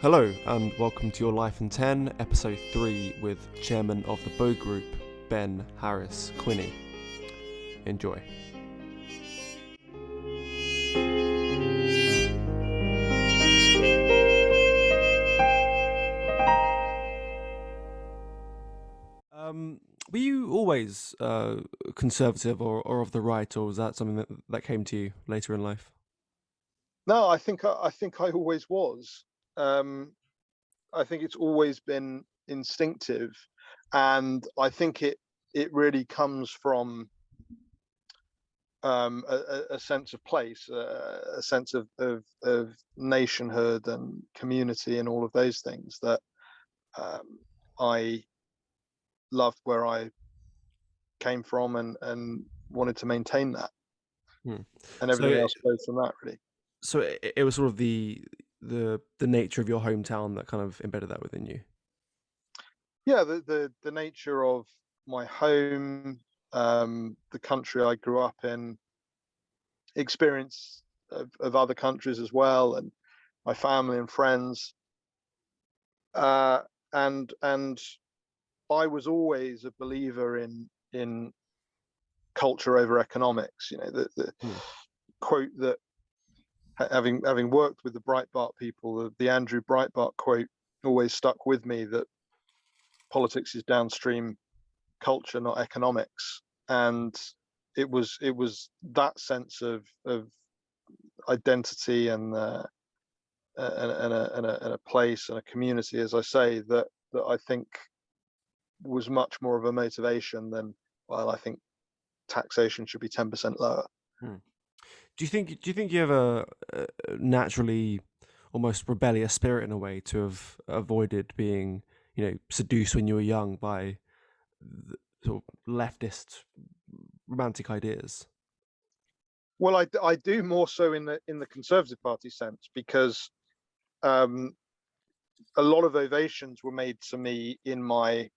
Hello and welcome to Your Life in 10, episode 3 with Chairman of the Bow Group, Ben Harris-Quinney. Enjoy. Were you always conservative or of the right, or was that something that came to you later in life? No, I think I always was. I think it's always been instinctive, and I think it really comes from a sense of place, a sense of nationhood and community and all of those things that I loved where I came from and wanted to maintain that, and everything else flows from that, really. So it was sort of the nature of your hometown that kind of embedded that within you. Yeah, the nature of my home, the country I grew up in, experience of other countries as well, and my family and friends, and I was always a believer in culture over economics. You know, the quote that, having worked with the Breitbart people, the Andrew Breitbart quote always stuck with me, that politics is downstream culture, not economics. And it was that sense of identity and a place and a community, as I say, that I think was much more of a motivation than, well, I think taxation should be 10% lower. Do you think you have a naturally almost rebellious spirit in a way to have avoided being, seduced when you were young by the sort of leftist romantic ideas? Well, I do more so in the Conservative Party sense, because a lot of ovations were made to me in my,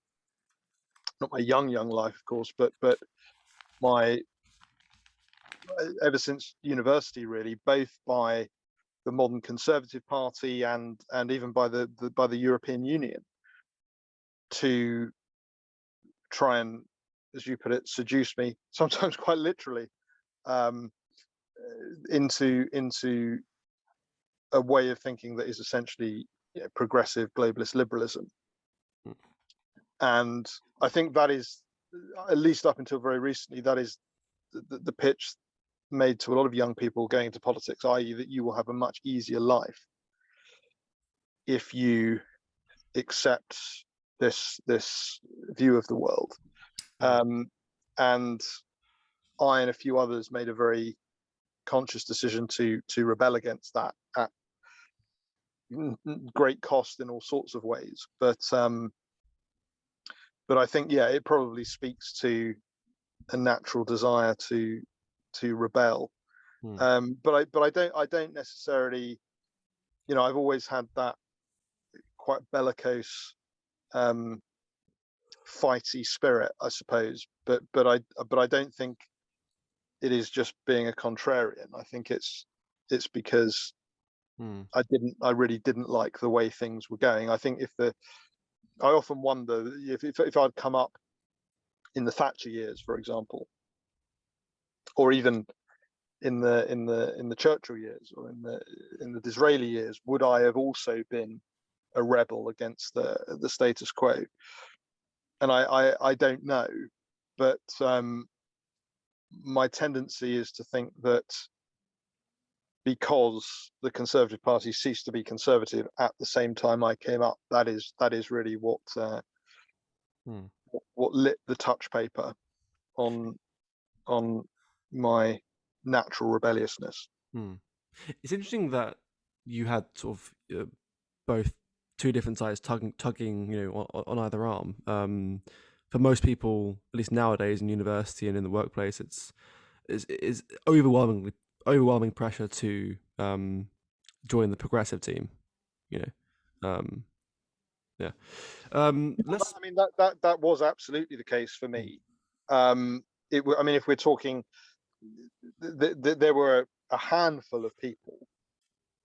not my young life, of course, but my, ever since university, really, both by the modern Conservative Party and even by the European Union, to try and, as you put it, seduce me, sometimes quite literally, into a way of thinking that is essentially, progressive globalist liberalism. And I think that is, at least up until very recently, that is the pitch made to a lot of young people going into politics, i.e. that you will have a much easier life if you accept this view of the world. And I and a few others made a very conscious decision to rebel against that at great cost in all sorts of ways. But I think, yeah, it probably speaks to a natural desire to rebel. But I don't necessarily, I've always had that quite bellicose, fighty spirit, I suppose. But I don't think it is just being a contrarian. I think it's because I really didn't like the way things were going. I think I often wonder if I'd come up in the Thatcher years, for example, or even in the Churchill years, or in the Disraeli years, would I have also been a rebel against the status quo? And I don't know, but my tendency is to think that because the Conservative Party ceased to be conservative at the same time I came up, that is really what lit the touch paper on my natural rebelliousness. It's interesting that you had sort of both two different sides tugging, on either arm. For most people, at least nowadays in university and in the workplace, it's overwhelming pressure to join the progressive team. Yeah. I mean, that was absolutely the case for me. I mean, if we're talking, there were a handful of people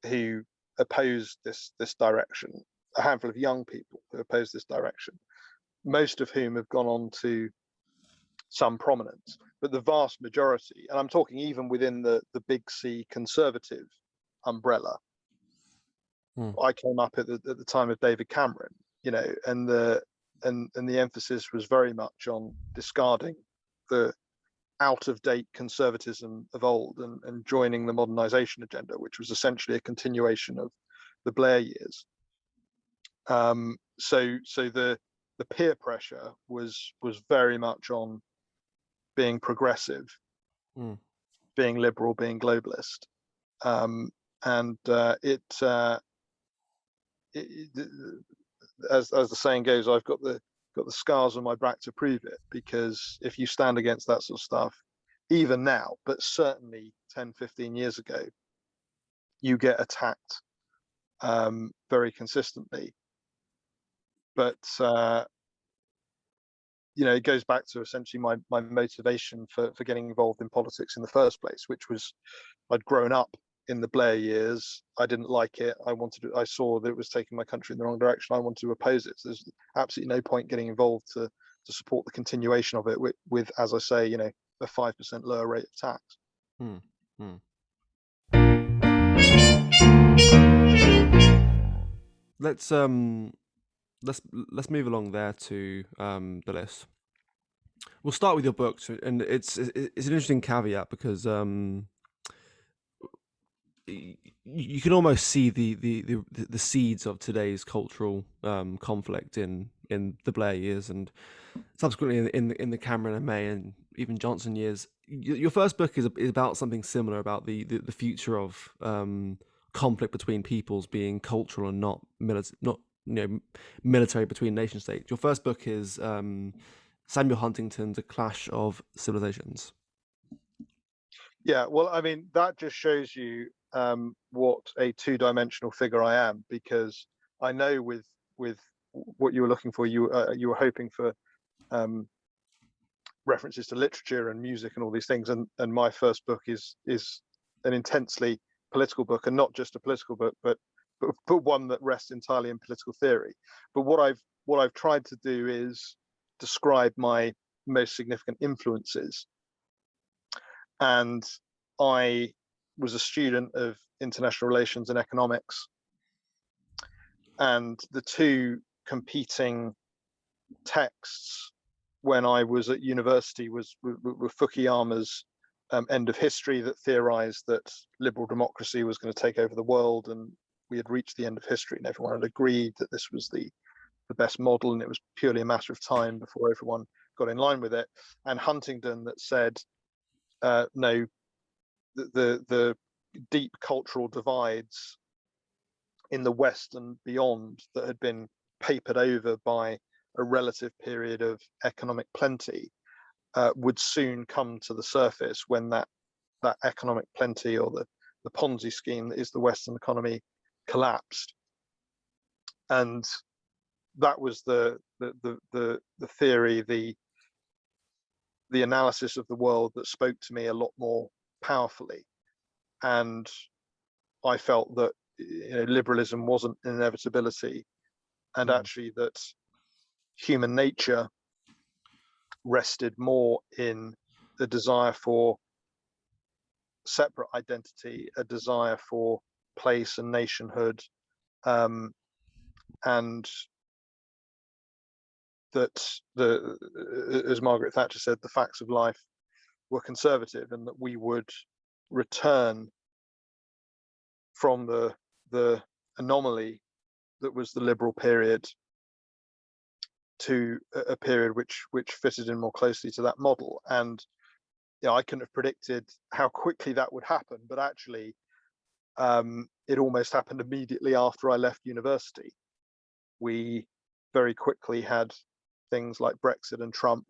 who opposed this direction, a handful of young people who opposed this direction, most of whom have gone on to some prominence, but the vast majority, and I'm talking even within the big C conservative umbrella. I came up at the time of David Cameron, and the emphasis was very much on discarding the out-of-date conservatism of old and joining the modernization agenda, which was essentially a continuation of the Blair years. So the peer pressure was very much on being progressive, being liberal, being globalist, and as the saying goes, I've got the scars on my back to prove it, because if you stand against that sort of stuff, even now, but certainly 10-15 years ago, you get attacked very consistently. But it goes back to essentially my motivation for getting involved in politics in the first place, which was I'd grown up in the Blair years. I didn't like it. I saw that it was taking my country in the wrong direction. I wanted to oppose it. So there's absolutely no point getting involved to support the continuation of it with, as I say, a 5% lower rate of tax. Let's move along there to the list. We'll start with your book, and it's an interesting caveat because you can almost see the seeds of today's cultural conflict in the Blair years and subsequently in the Cameron and May and even Johnson years. Your first book is about something similar, about the future of conflict between peoples being cultural and not military between nation states. Your first book is Samuel Huntington's A Clash of Civilizations. Yeah, well, I mean, that just shows you what a two-dimensional figure I am, because I know with what you were looking for, you were hoping for references to literature and music and all these things, and my first book is an intensely political book, and not just a political book, but one that rests entirely in political theory. But what I've tried to do is describe my most significant influences. And I was a student of international relations and economics, and the two competing texts when I was at university were Fukuyama's End of History, that theorized that liberal democracy was going to take over the world, and we had reached the end of history, and everyone had agreed that this was the best model, and it was purely a matter of time before everyone got in line with it. And Huntington, that said, no, the deep cultural divides in the West and beyond that had been papered over by a relative period of economic plenty would soon come to the surface when that economic plenty, or the Ponzi scheme that is the Western economy, collapsed. And that was the theory, the analysis of the world that spoke to me a lot more powerfully. And I felt that liberalism wasn't an inevitability, and actually that human nature rested more in the desire for separate identity, a desire for place and nationhood, and that as Margaret Thatcher said, the facts of life were conservative, and that we would return from the anomaly that was the liberal period to a period which fitted in more closely to that model. And I couldn't have predicted how quickly that would happen, but actually it almost happened immediately after I left university. We very quickly had things like Brexit and Trump,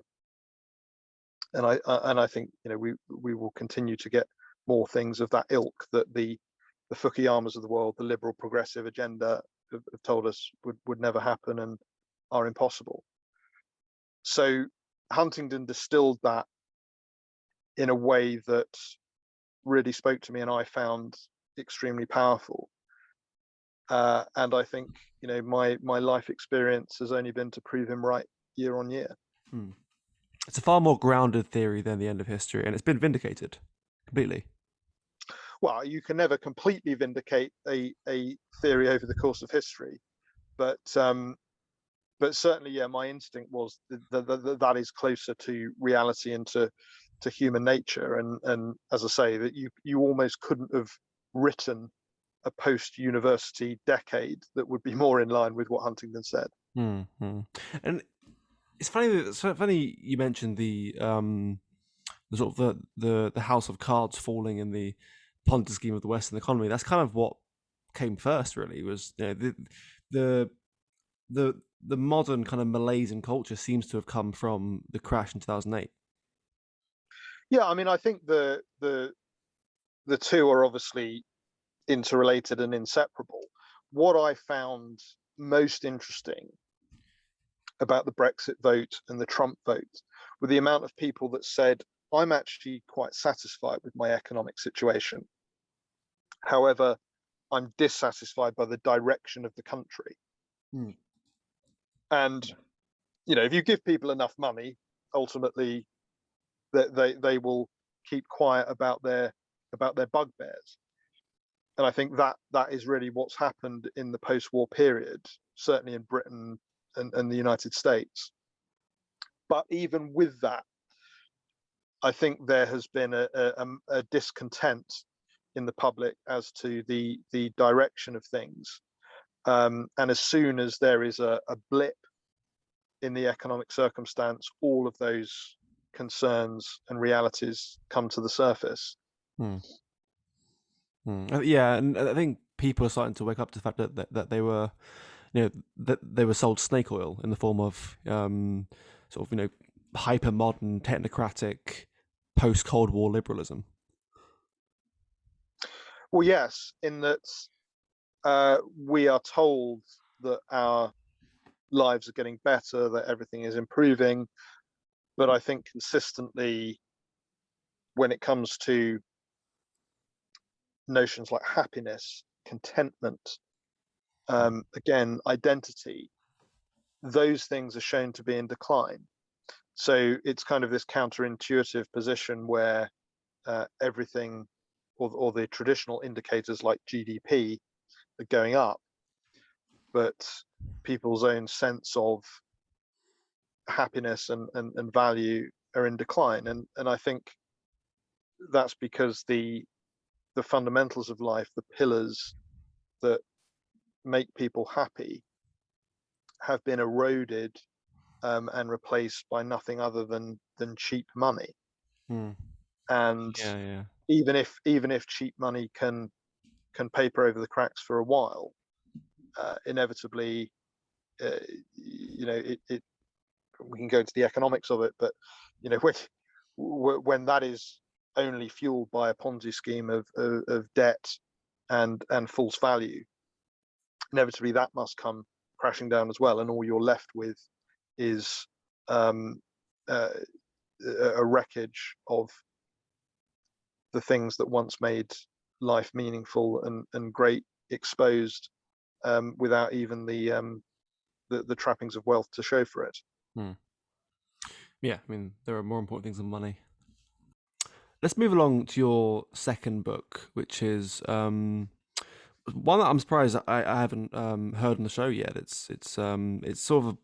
and I think we will continue to get more things of that ilk, that the Fukuyamas of the world, the liberal progressive agenda, have told us would never happen and are impossible. So Huntington distilled that in a way that really spoke to me, and I found extremely powerful. and I think my life experience has only been to prove him right year on year. It's a far more grounded theory than the end of history, and it's been vindicated completely. Well, you can never completely vindicate a theory over the course of history, but certainly, yeah, my instinct was that is closer to reality and to human nature, and as I say, that you almost couldn't have written a post-university decade that would be more in line with what Huntington said. Mm-hmm. And it's funny you mentioned the sort of the house of cards falling in the Ponzi scheme of the Western economy. That's kind of what came first, really. Was the modern kind of malaise in culture seems to have come from the crash in 2008. Yeah, I mean, I think the two are obviously interrelated and inseparable. What I found most interesting about the Brexit vote and the Trump vote were the amount of people that said, I'm actually quite satisfied with my economic situation. However, I'm dissatisfied by the direction of the country. And if you give people enough money, ultimately they will keep quiet about their bugbears. And I think that is really what's happened in the post-war period, certainly in Britain and the United States. But even with that, I think there has been a discontent in the public as to the direction of things. And as soon as there is a blip in the economic circumstance, all of those concerns and realities come to the surface. Yeah, and I think people are starting to wake up to the fact that they were, that they were sold snake oil in the form of sort of hyper modern technocratic post Cold War liberalism. Well, yes, in that we are told that our lives are getting better, that everything is improving, but I think consistently, when it comes to notions like happiness, contentment, again, identity, those things are shown to be in decline. So it's kind of this counterintuitive position where everything, or the traditional indicators like GDP, are going up, but people's own sense of happiness and value are in decline. And I think that's because the fundamentals of life, the pillars that make people happy, have been eroded and replaced by nothing other than cheap money. And even if cheap money can paper over the cracks for a while, inevitably, we can go into the economics of it, but when that is only fueled by a Ponzi scheme of debt and false value, inevitably that must come crashing down as well, and all you're left with is a wreckage of the things that once made life meaningful and great, exposed without even the trappings of wealth to show for it. Yeah, I mean, there are more important things than money. Let's move along to your second book, which is one that I'm surprised I haven't heard on the show yet. It's sort of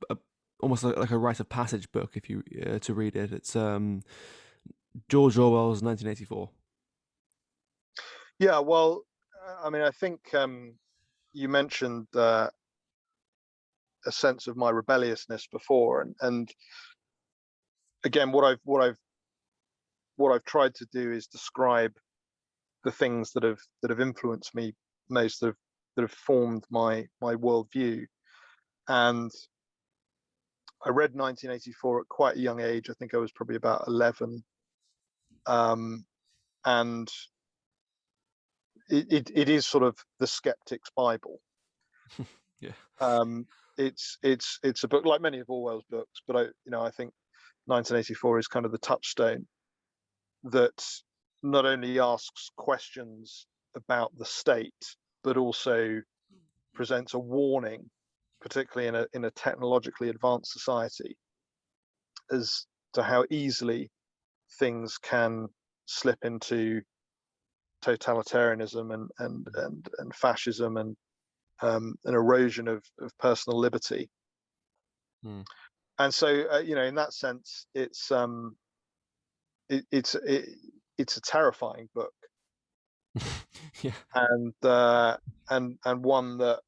almost like a rite of passage book if you to read it. It's George Orwell's 1984. Yeah, well, I mean, I think you mentioned a sense of my rebelliousness before, and again, what I've tried to do is describe the things that have influenced me most, that have formed my worldview. And I read 1984 at quite a young age. I think I was probably about 11, and it is sort of the skeptic's Bible. Yeah. It's a book like many of Orwell's books, but I think 1984 is kind of the touchstone that not only asks questions about the state, but also presents a warning, particularly in a technologically advanced society, as to how easily things can slip into totalitarianism and fascism and an erosion of personal liberty. And so, in that sense, it's a terrifying book. Yeah. And one that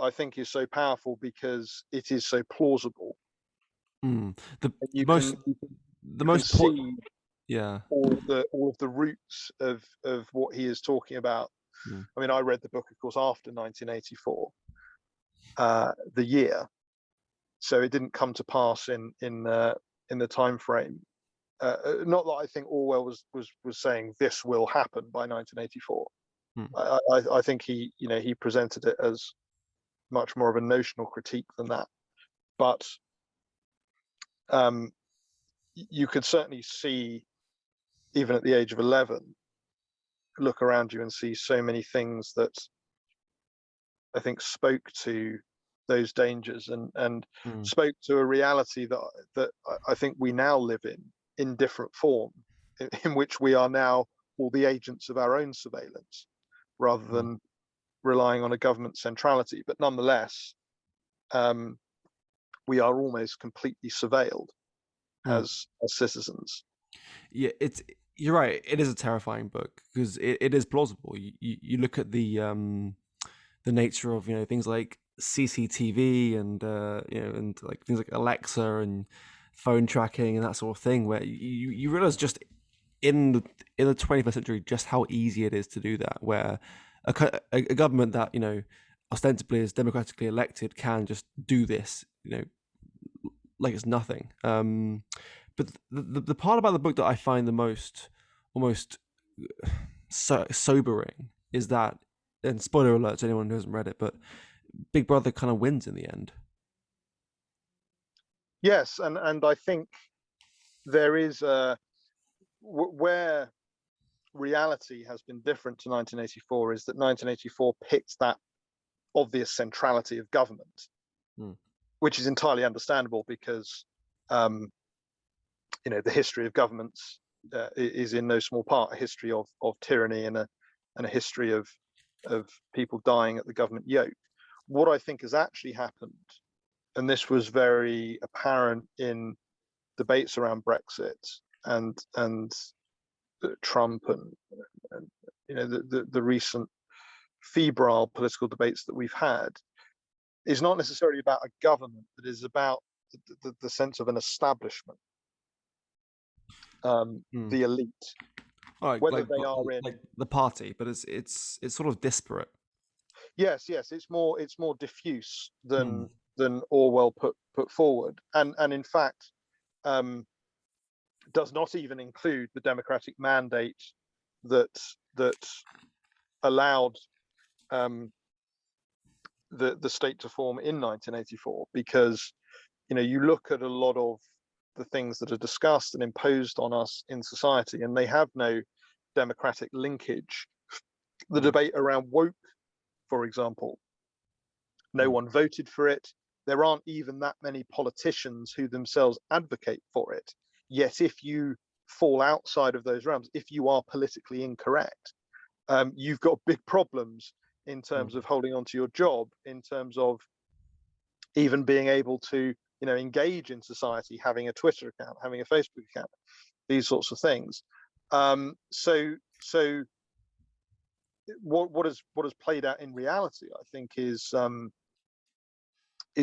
I think is so powerful because it is so plausible. The most see, yeah, all of the roots of what he is talking about. I mean, I read the book, of course, after 1984, the year, so it didn't come to pass in the time frame. Not that I think Orwell was saying this will happen by 1984. I think he presented it as much more of a notional critique than that. But you could certainly see, even at the age of 11, look around you and see so many things that I think spoke to those dangers and spoke to a reality that I think we now live in different form, in which we are now all the agents of our own surveillance, rather than relying on a government centrality. But nonetheless, we are almost completely surveilled as citizens. Yeah, you're right. It is a terrifying book because it is plausible. You look at the nature of things like CCTV and and like things like Alexa and phone tracking and that sort of thing, where you realize just in the 21st century just how easy it is to do that, where a government that ostensibly is democratically elected can just do this like it's nothing. But the part about the book that I find the most almost sobering is that, and spoiler alert to anyone who hasn't read it, but Big Brother kind of wins in the end. Yes, and I think there is where reality has been different to 1984 is that 1984 picked that obvious centrality of government, which is entirely understandable because the history of governments is in no small part a history of tyranny and a history of people dying at the government yoke. What I think has actually happened, and this was very apparent in debates around Brexit and Trump and the recent febrile political debates that we've had, is not necessarily about a government, but is about the sense of an establishment, the elite, whether they are in like the party, but it's sort of disparate. Yes, it's more diffuse than Orwell put forward, and in fact does not even include the democratic mandate that allowed the state to form in 1984, because you look at a lot of the things that are discussed and imposed on us in society, and they have no democratic linkage. The debate around woke, for example, no one voted for it. There aren't even that many politicians who themselves advocate for it. Yet if you fall outside of those realms, if you are politically incorrect, you've got big problems in terms of holding on to your job, in terms of even being able to engage in society, having a Twitter account, having a Facebook account, these sorts of things. So what has played out in reality, I think, is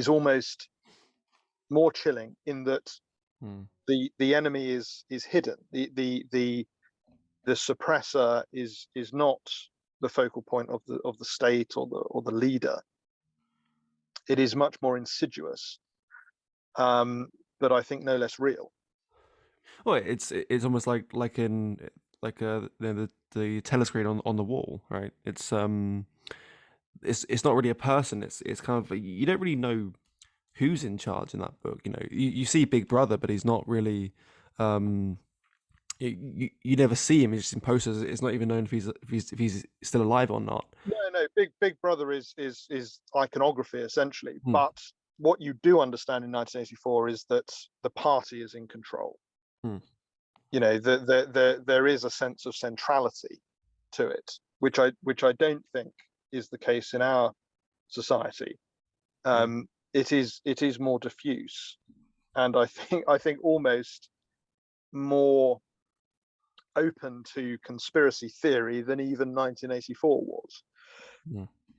almost more chilling, in that the enemy is hidden. The suppressor is not the focal point of the state or the leader. It is much more insidious, but I think no less real. Well, it's almost like in the telescreen on the wall, right? It's not really a person. It's kind of, you don't really know who's in charge in that book. You see Big Brother, but he's not really you never see him. He's just in posters. It's not even known if he's still alive or not. No. Big Brother is iconography essentially. Hmm. But what you do understand in 1984 is that the party is in control. Hmm. You know, there is a sense of centrality to it, which I don't think is the case in our society. It is more diffuse, and I think almost more open to conspiracy theory than even 1984 was.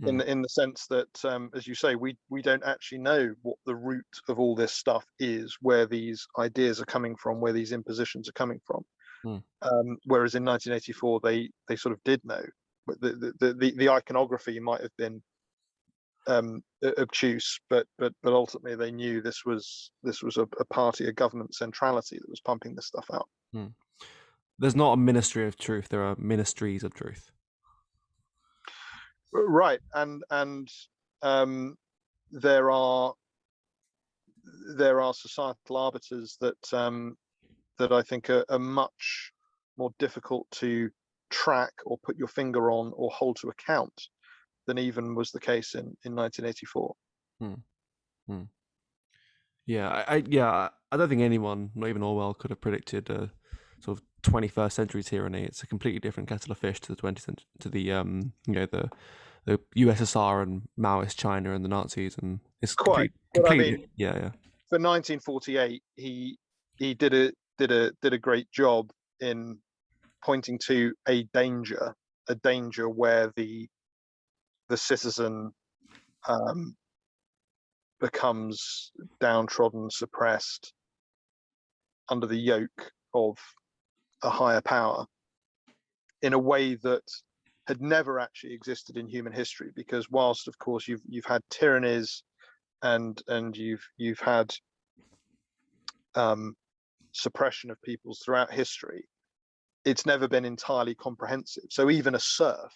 In the sense that, as you say, we don't actually know what the root of all this stuff is, where these ideas are coming from, where these impositions are coming from. Whereas in 1984, they sort of did know. The iconography might have been obtuse, but ultimately they knew this was a party, a government centrality that was pumping this stuff out. There's not a ministry of truth. There are ministries of truth. Right, and there are societal arbiters that I think are much more difficult to track or put your finger on or hold to account than even was the case in 1984. Yeah, I don't think anyone, not even Orwell, could have predicted a sort of 21st century tyranny. It's a completely different kettle of fish to the 20th century, to the the USSR and Maoist China and the Nazis, and it's Quite. completely, I mean, yeah. For 1948, he did a great job in pointing to a danger where the citizen becomes downtrodden, suppressed, under the yoke of a higher power in a way that had never actually existed in human history. Because whilst, of course, you've had tyrannies and you've had suppression of peoples throughout history, it's never been entirely comprehensive. So even a serf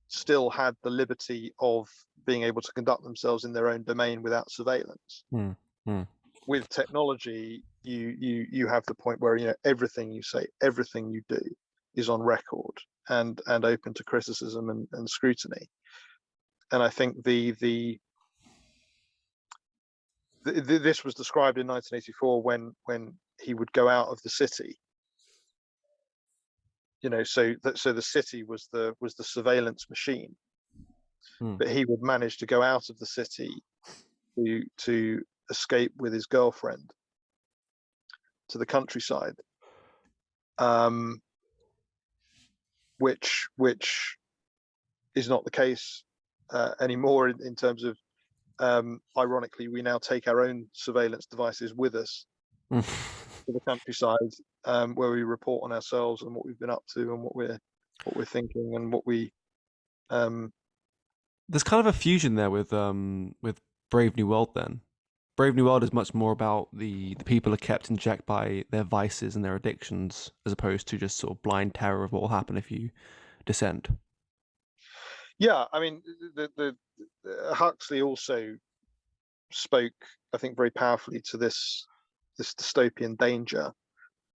still had the liberty of being able to conduct themselves in their own domain without surveillance. With technology, you have the point where everything you say, everything you do is on record and open to criticism and scrutiny. And I think this was described in 1984 when he would go out of the city. So the city was the surveillance machine, but he would manage to go out of the city to escape with his girlfriend to the countryside, which is not the case anymore in terms of, ironically, we now take our own surveillance devices with us to the countryside, where we report on ourselves and what we've been up to and what we're thinking and what we. There's kind of a fusion there with Brave New World. Then Brave New World is much more about the people are kept in check by their vices and their addictions, as opposed to just sort of blind terror of what will happen if you dissent. Yeah, I mean, the Huxley also spoke, I think, very powerfully to this dystopian danger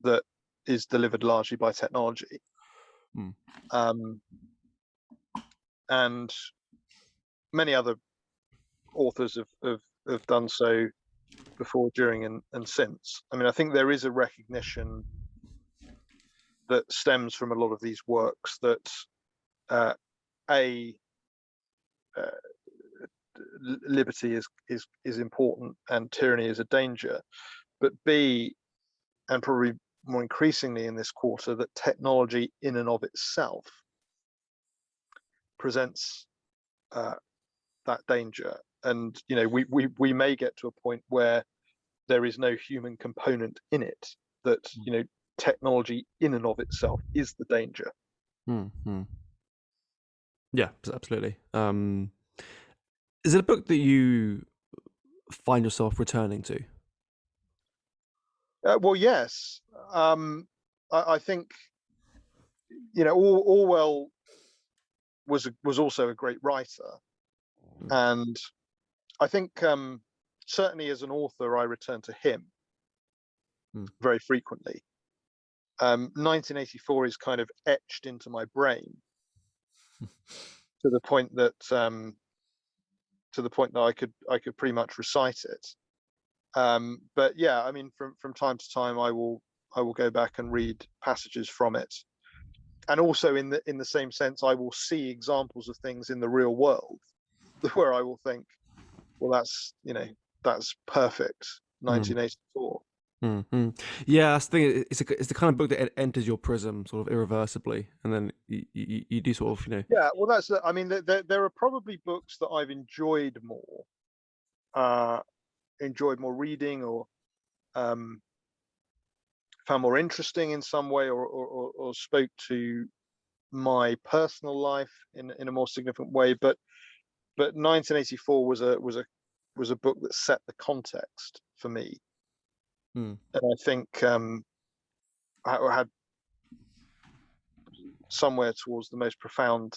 that is delivered largely by technology. And many other authors have done so before, during, and since. I mean, I think there is a recognition that stems from a lot of these works that liberty is important and tyranny is a danger, but B, and probably more increasingly in this quarter, that technology in and of itself presents that danger. And we may get to a point where there is no human component in it, that technology in and of itself is the danger. Yeah, absolutely. Is it a book that you find yourself returning to? Well, yes. I think Orwell was also a great writer, and I think certainly as an author I return to him very frequently. 1984 is kind of etched into my brain to the point that I could pretty much recite it. But yeah, I mean, from time to time, I will go back and read passages from it, and also in the same sense, I will see examples of things in the real world where I will think, well, that's perfect. 1984. Mm-hmm. Yeah, that's the thing. It's the kind of book that enters your prism sort of irreversibly, and then you do sort of, Yeah, well, I mean, there are probably books that I've enjoyed more reading, or found more interesting in some way, or spoke to my personal life in a more significant way. But 1984 was a book that set the context for me, and I think I had somewhere towards the most profound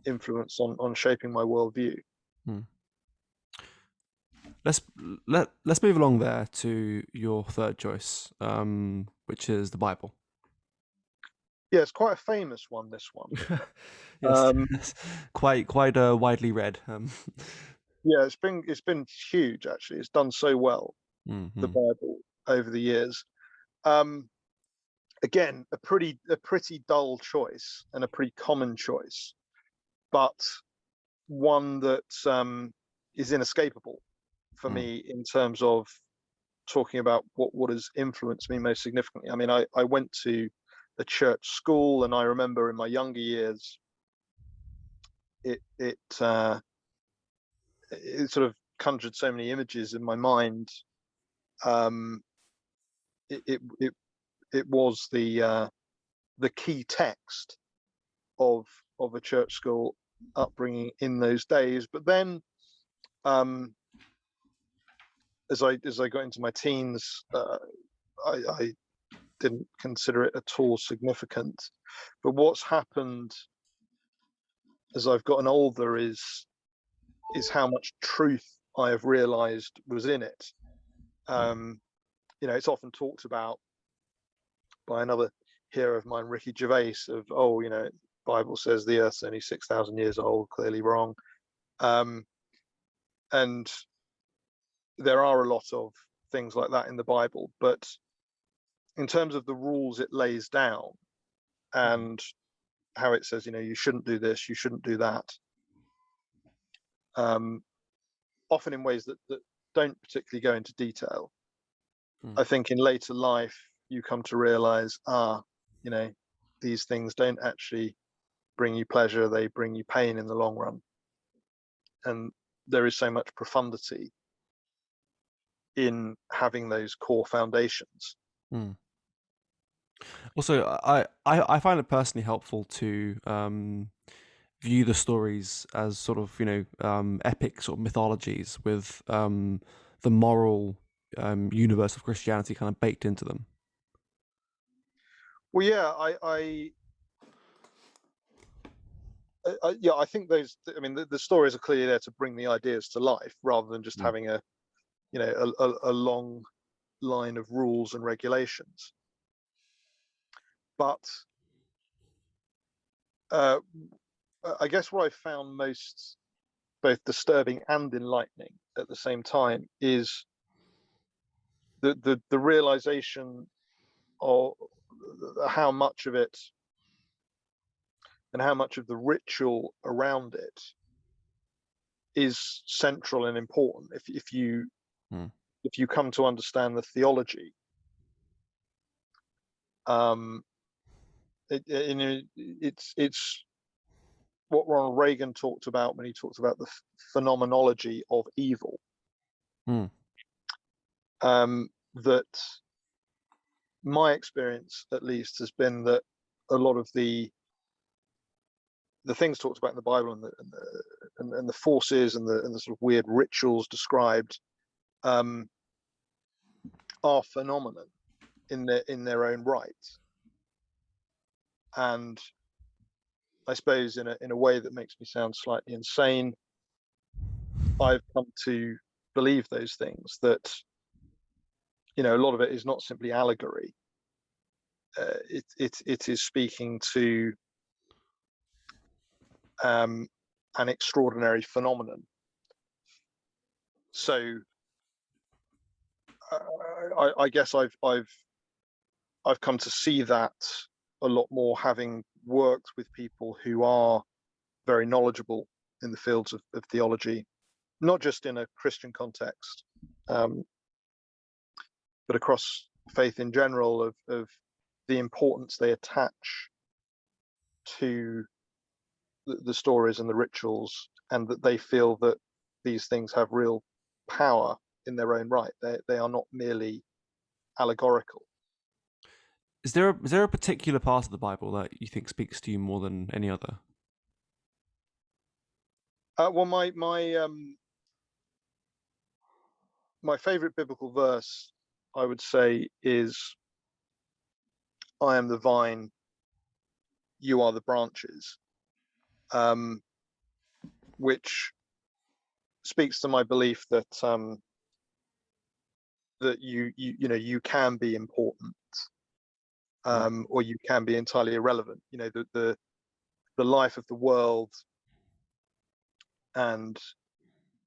influence on shaping my worldview. Let's move along there to your third choice, which is the Bible. Yeah, it's quite a famous one. This one, yes, quite widely read. Yeah, it's been huge actually. It's done so well, the Bible, over the years. Again, a pretty dull choice and a pretty common choice, but one that is inescapable for me in terms of talking about what has influenced me most significantly. I mean, I went to a church school, and I remember in my younger years, it sort of conjured so many images in my mind. It was the key text of a church school upbringing in those days. But then, as I got into my teens, I didn't consider it at all significant. But what's happened as I've gotten older is how much truth I have realized was in it. It's often talked about by another hero of mine, Ricky Gervais, of, Bible says the earth's only 6,000 years old, clearly wrong. And there are a lot of things like that in the Bible, but in terms of the rules it lays down and how it says, you shouldn't do this, you shouldn't do that, often in ways that don't particularly go into detail. I think in later life you come to realize, these things don't actually bring you pleasure, they bring you pain in the long run. And there is so much profundity in having those core foundations. Also, I find it personally helpful to view the stories as sort of epic sort of mythologies with the moral universe of Christianity kind of baked into them. Well, yeah, I think those. I mean, the stories are clearly there to bring the ideas to life, rather than just having a long line of rules and regulations. But I guess what I found most both disturbing and enlightening at the same time is the realization of how much of it and how much of the ritual around it is central and important. If you come to understand the theology, it's what Ronald Reagan talked about when he talked about the phenomenology of evil. That my experience, at least, has been that a lot of the things talked about in the Bible and the forces and the sort of weird rituals described are phenomenon in their own right. And I suppose in a way that makes me sound slightly insane, I've come to believe those things, that a lot of it is not simply allegory. it is speaking to an extraordinary phenomenon. So I guess I've come to see that a lot more, having worked with people who are very knowledgeable in the fields of theology, not just in a Christian context, but across faith in general, of the importance they attach to the stories and the rituals, and that they feel that these things have real power in their own right. They are not merely allegorical. Is there a particular part of the Bible that you think speaks to you more than any other? Well, my favorite biblical verse, I would say, is "I am the vine, you are the branches," which speaks to my belief that that you can be important, or you can be entirely irrelevant. The life of the world and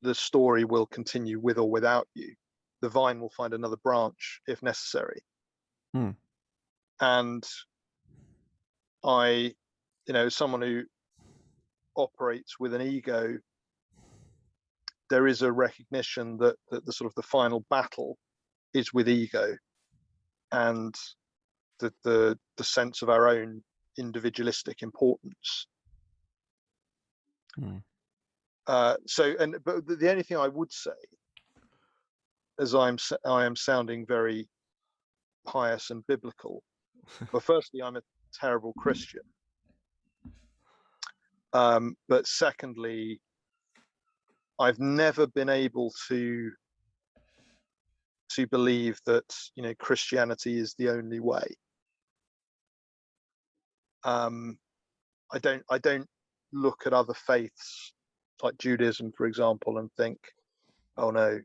the story will continue with or without you. The vine will find another branch if necessary. And I, someone who operates with an ego, there is a recognition that the sort of the final battle is with ego, and the sense of our own individualistic importance. But the only thing I would say, as I am sounding very pious and biblical, well, firstly, I'm a terrible Christian, but secondly, I've never been able to believe that Christianity is the only way. I don't look at other faiths like Judaism, for example, and think, oh no,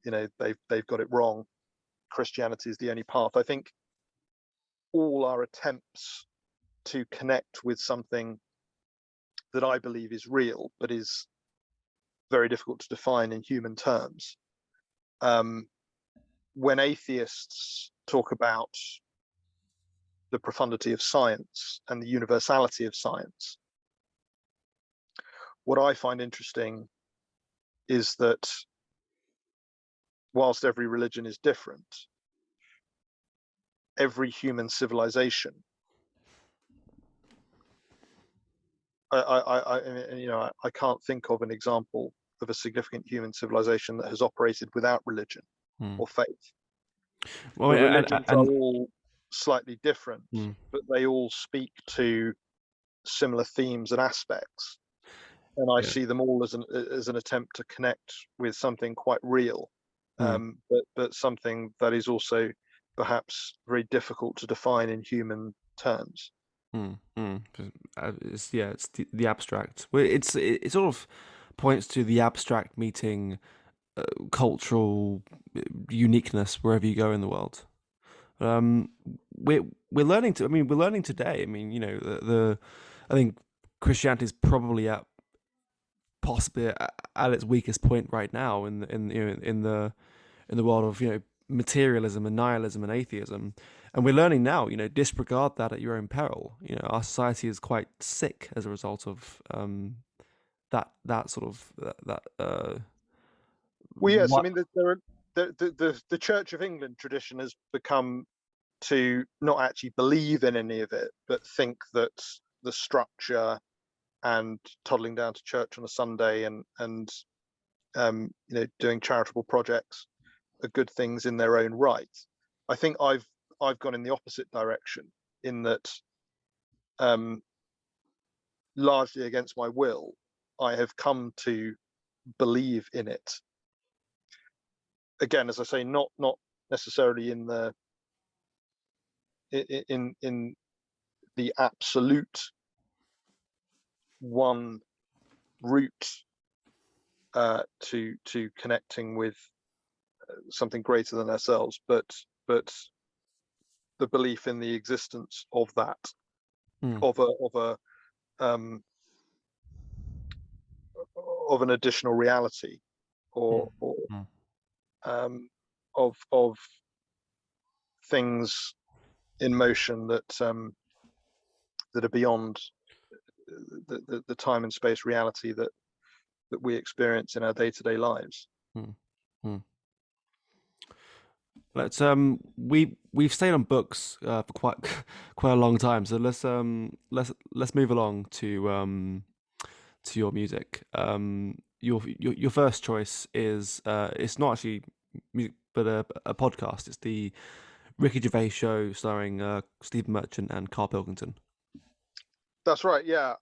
they've got it wrong. Christianity is the only path. I think all our attempts to connect with something that I believe is real, but is very difficult to define in human terms. When atheists talk about the profundity of science and the universality of science, what I find interesting is that whilst every religion is different, every human civilization, I can't think of an example of a significant human civilization that has operated without religion or faith. Well, the religions are all slightly different, but they all speak to similar themes and aspects, and I see them all as an attempt to connect with something quite real, but something that is also perhaps very difficult to define in human terms. It's the abstract. It sort of points to the abstract meeting cultural uniqueness wherever you go in the world. We're learning to. We're learning today. I think Christianity is probably possibly at its weakest point right now in the world of materialism and nihilism and atheism. And we're learning now, disregard that at your own peril. Our society is quite sick as a result of that sort of that. Well, yes, the Church of England tradition has become to not actually believe in any of it, but think that the structure and toddling down to church on a Sunday and doing charitable projects are good things in their own right. I think I've gone in the opposite direction, in that largely against my will, I have come to believe in it. Again, as I say, not necessarily in the absolute one route to connecting with something greater than ourselves, but the belief in the existence of that, Mm. of an additional reality, or Mm. of things in motion that that are beyond the time and space reality that we experience in our day-to-day lives. Mm. Mm. Let's we've stayed on books for quite a long time, so let's move along to your music. Your first choice is it's not actually music but a podcast. It's the Ricky Gervais show starring Steve Merchant and Carl Pilkington. That's right. Yeah.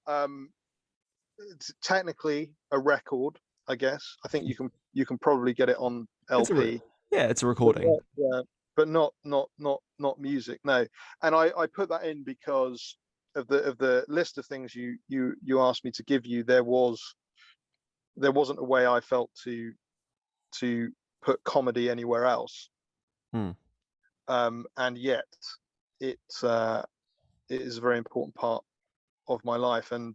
It's technically a record, I guess. I think you can probably get it on LP. It's a recording. But not music. No. And I put that in because of the list of things you asked me to give you. There wasn't a way I felt to put comedy anywhere else. And yet it is a very important part of my life. And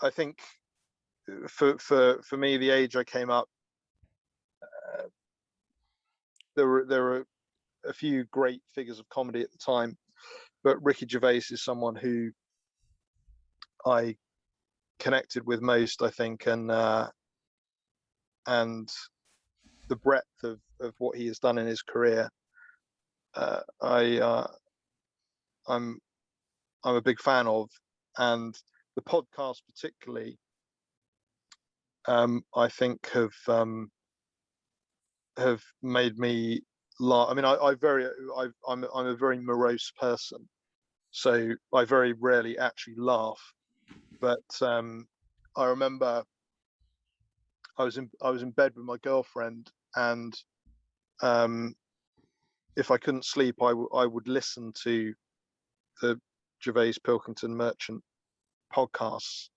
I think for me, the age I came up, there were a few great figures of comedy at the time, but Ricky Gervais is someone who I connected with most, I think, and the breadth of what he has done in his career, I'm a big fan of, and the podcast particularly, I think have made me laugh. I mean, I'm a very morose person, so I very rarely actually laugh. But I remember I was in bed with my girlfriend, and if I couldn't sleep, I would listen to the Gervais Pilkington Merchant podcasts,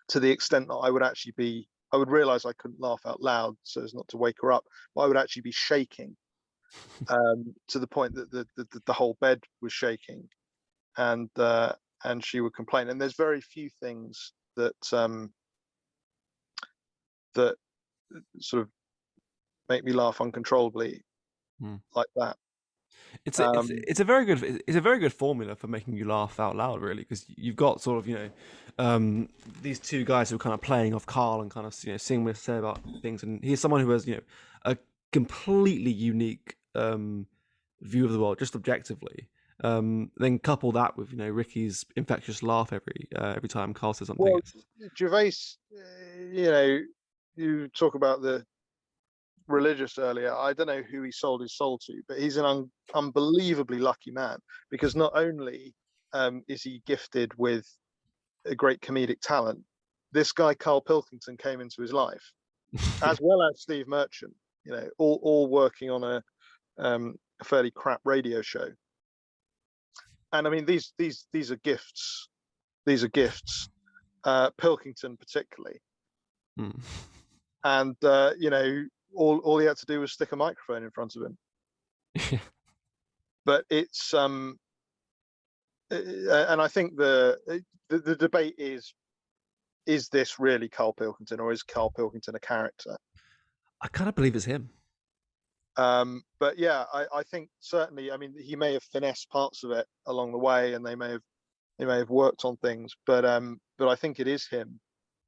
to the extent that I would realize I couldn't laugh out loud so as not to wake her up, but I would actually be shaking to the point that the whole bed was shaking, and she would complain. And there's very few things that that sort of make me laugh uncontrollably like that. It's a very good formula for making you laugh out loud, really, because you've got sort of these two guys who are kind of playing off Carl and kind of seeing what to say about things, and he's someone who has a completely unique view of the world, just objectively. Then couple that with Ricky's infectious laugh every time Carl says something. Well, Gervais, you talk about the religious earlier. I don't know who he sold his soul to, but he's an unbelievably lucky man, because not only is he gifted with a great comedic talent, this guy Carl Pilkington came into his life, as well as Steve Merchant, all working on a fairly crap radio show. And I mean, these are gifts. These are gifts. Pilkington particularly. And all he had to do was stick a microphone in front of him. But it's and I think the debate is this really Carl Pilkington, or is Carl Pilkington a character? I kind of believe it's him. But yeah, I think certainly, I mean, he may have finessed parts of it along the way, and they may have worked on things, but I think it is him.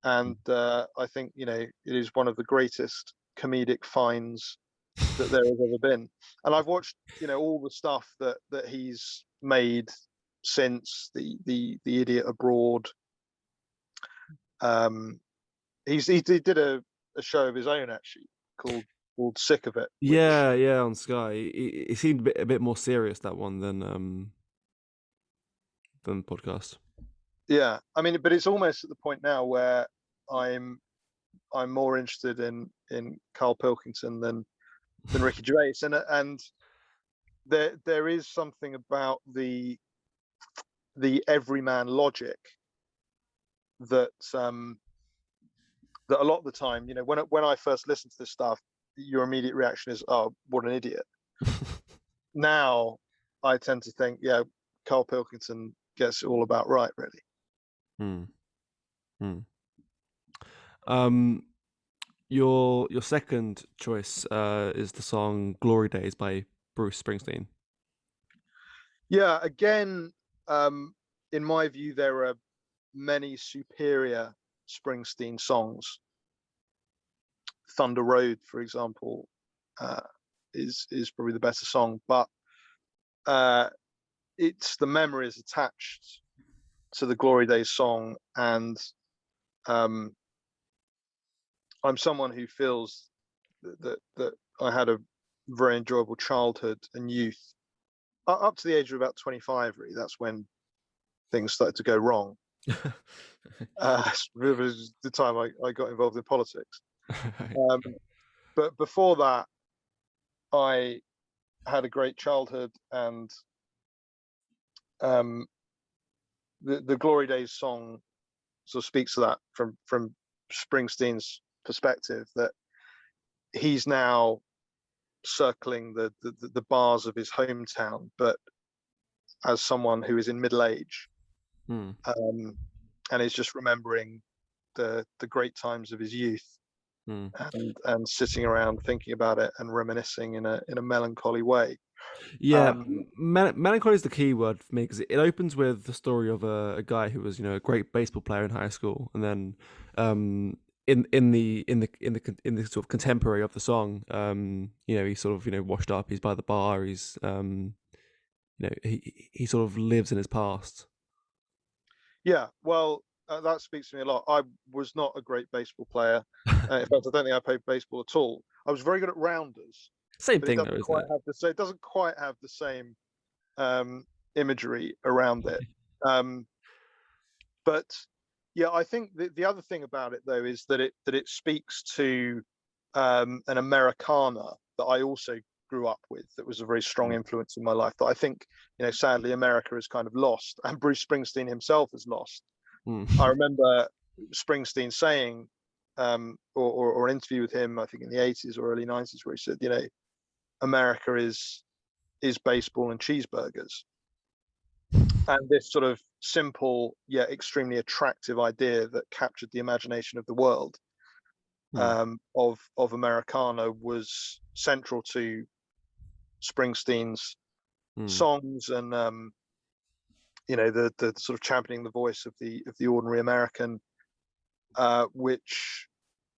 And I think it is one of the greatest comedic finds that there has ever been. And I've watched all the stuff that he's made since the Idiot Abroad. He did a show of his own, actually, called Sick of It. Yeah, on Sky. It seemed a bit more serious, that one, than podcast. Yeah, I mean, but it's almost at the point now where I'm more interested in Carl Pilkington than Ricky Gervais, and there is something about the everyman logic that that a lot of the time, when I first listen to this stuff, your immediate reaction is, oh, what an idiot. now I tend to think, yeah, Carl Pilkington gets it all about right, really. Your second choice is the song "Glory Days" by Bruce Springsteen. Yeah, again, in my view, there are many superior Springsteen songs. Thunder Road, for example, is probably the better song, but it's the memories attached to the Glory Days song, and I'm someone who feels that I had a very enjoyable childhood and youth up to the age of about 25. Really, that's when things started to go wrong. It was the time I got involved in politics. But before that, I had a great childhood, and the Glory Days song sort of speaks to that from Springsteen's perspective, that he's now circling the bars of his hometown, but as someone who is in middle age, and is just remembering the great times of his youth, and sitting around thinking about it and reminiscing in a melancholy way. Yeah, melancholy is the key word for me, because it opens with the story of a guy who was, a great baseball player in high school, and then in the sort of contemporary of the song, he's sort of washed up, he's by the bar, he's he sort of lives in his past. Yeah, well, that speaks to me a lot. I was not a great baseball player. In fact, I don't think I played baseball at all. I was very good at rounders. Same but thing, it doesn't quite have the it doesn't quite have the same imagery around it. But yeah, I think the other thing about it, though, is that it speaks to an Americana that I also grew up with, that was a very strong influence in my life, that I think, sadly, America has kind of lost, and Bruce Springsteen himself has lost. I remember Springsteen saying, or an interview with him, I think in the 80s or early 90s, where he said, America is baseball and cheeseburgers. And this sort of simple yet extremely attractive idea that captured the imagination of the world, of Americana, was central to Springsteen's songs, and the sort of championing the voice of the ordinary American, which,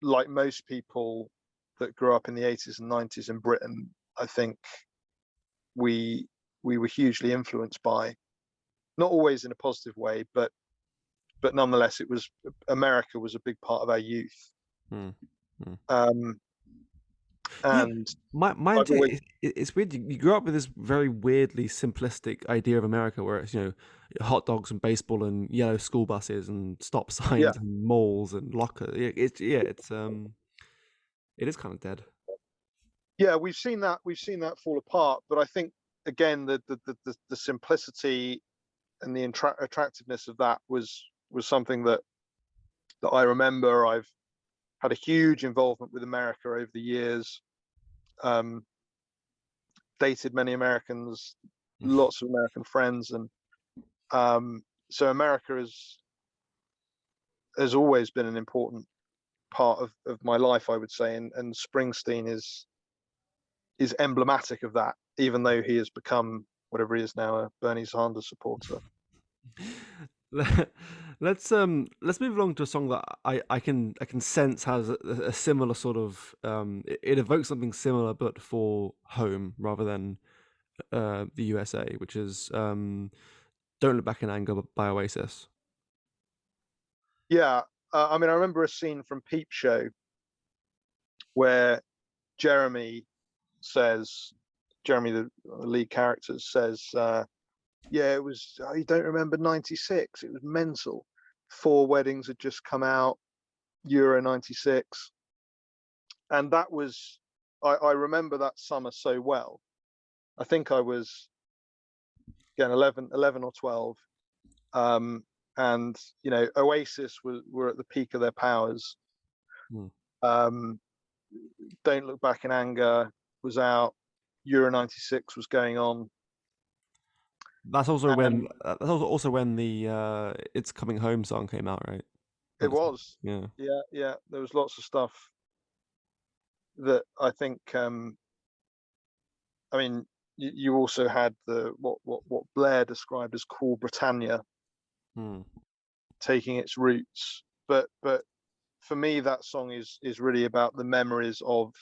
like most people that grew up in the 80s and 90s in Britain, I think we were hugely influenced by. Not always in a positive way, but nonetheless, America was a big part of our youth. And mine too. It's weird. You grew up with this very weirdly simplistic idea of America, where it's hot dogs and baseball and yellow school buses and stop signs and malls and lockers. It is kind of dead. Yeah, we've seen that fall apart. But I think, again, the simplicity and the attractiveness of that was something that I remember. I've had a huge involvement with America over the years. Dated many Americans, lots of American friends, and so America has always been an important part of my life, I would say, and Springsteen is emblematic of that, even though he has become whatever he is now, a Bernie Sanders supporter. Let's move along to a song that I can sense has a similar sort of it evokes something similar, but for home rather than the USA, which is "Don't Look Back in Anger" by Oasis. Yeah, I mean, I remember a scene from Peep Show where Jeremy, the lead character, says, yeah, it was, you don't remember 96, it was mental. 4 Weddings had just come out, Euro 96. And that was, I remember that summer so well. I think I was, again, 11 or 12. And, Oasis were at the peak of their powers. Don't Look Back in Anger was out. Euro '96 was going on. That's also when the "It's Coming Home" song came out, right? It was, yeah. yeah. There was lots of stuff that I think. I mean, you also had the what Blair described as Cool Britannia taking its roots, but for me, that song is really about the memories of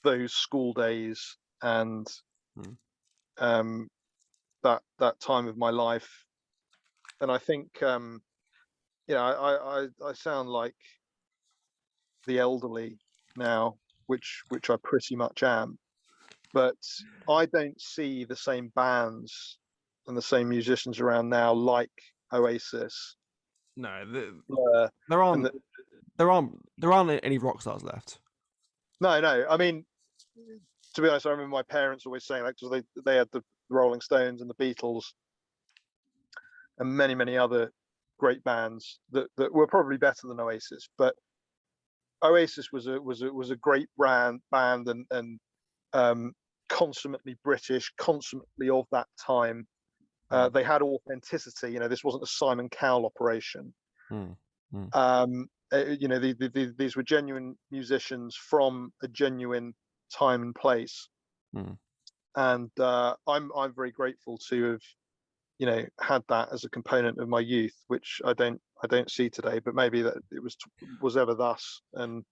those school days and that time of my life. And I think I sound like the elderly now, which I pretty much am, but I don't see the same bands and the same musicians around now like Oasis. No, there aren't any rock stars left. No. I mean, to be honest, I remember my parents always saying that, because they had the Rolling Stones and the Beatles and many other great bands that were probably better than Oasis. But Oasis was a great band and consummately British, consummately of that time. They had authenticity. This wasn't a Simon Cowell operation. These were genuine musicians from a genuine time and place. And I'm very grateful to have had that as a component of my youth, which I don't see today. But maybe that it was ever thus, and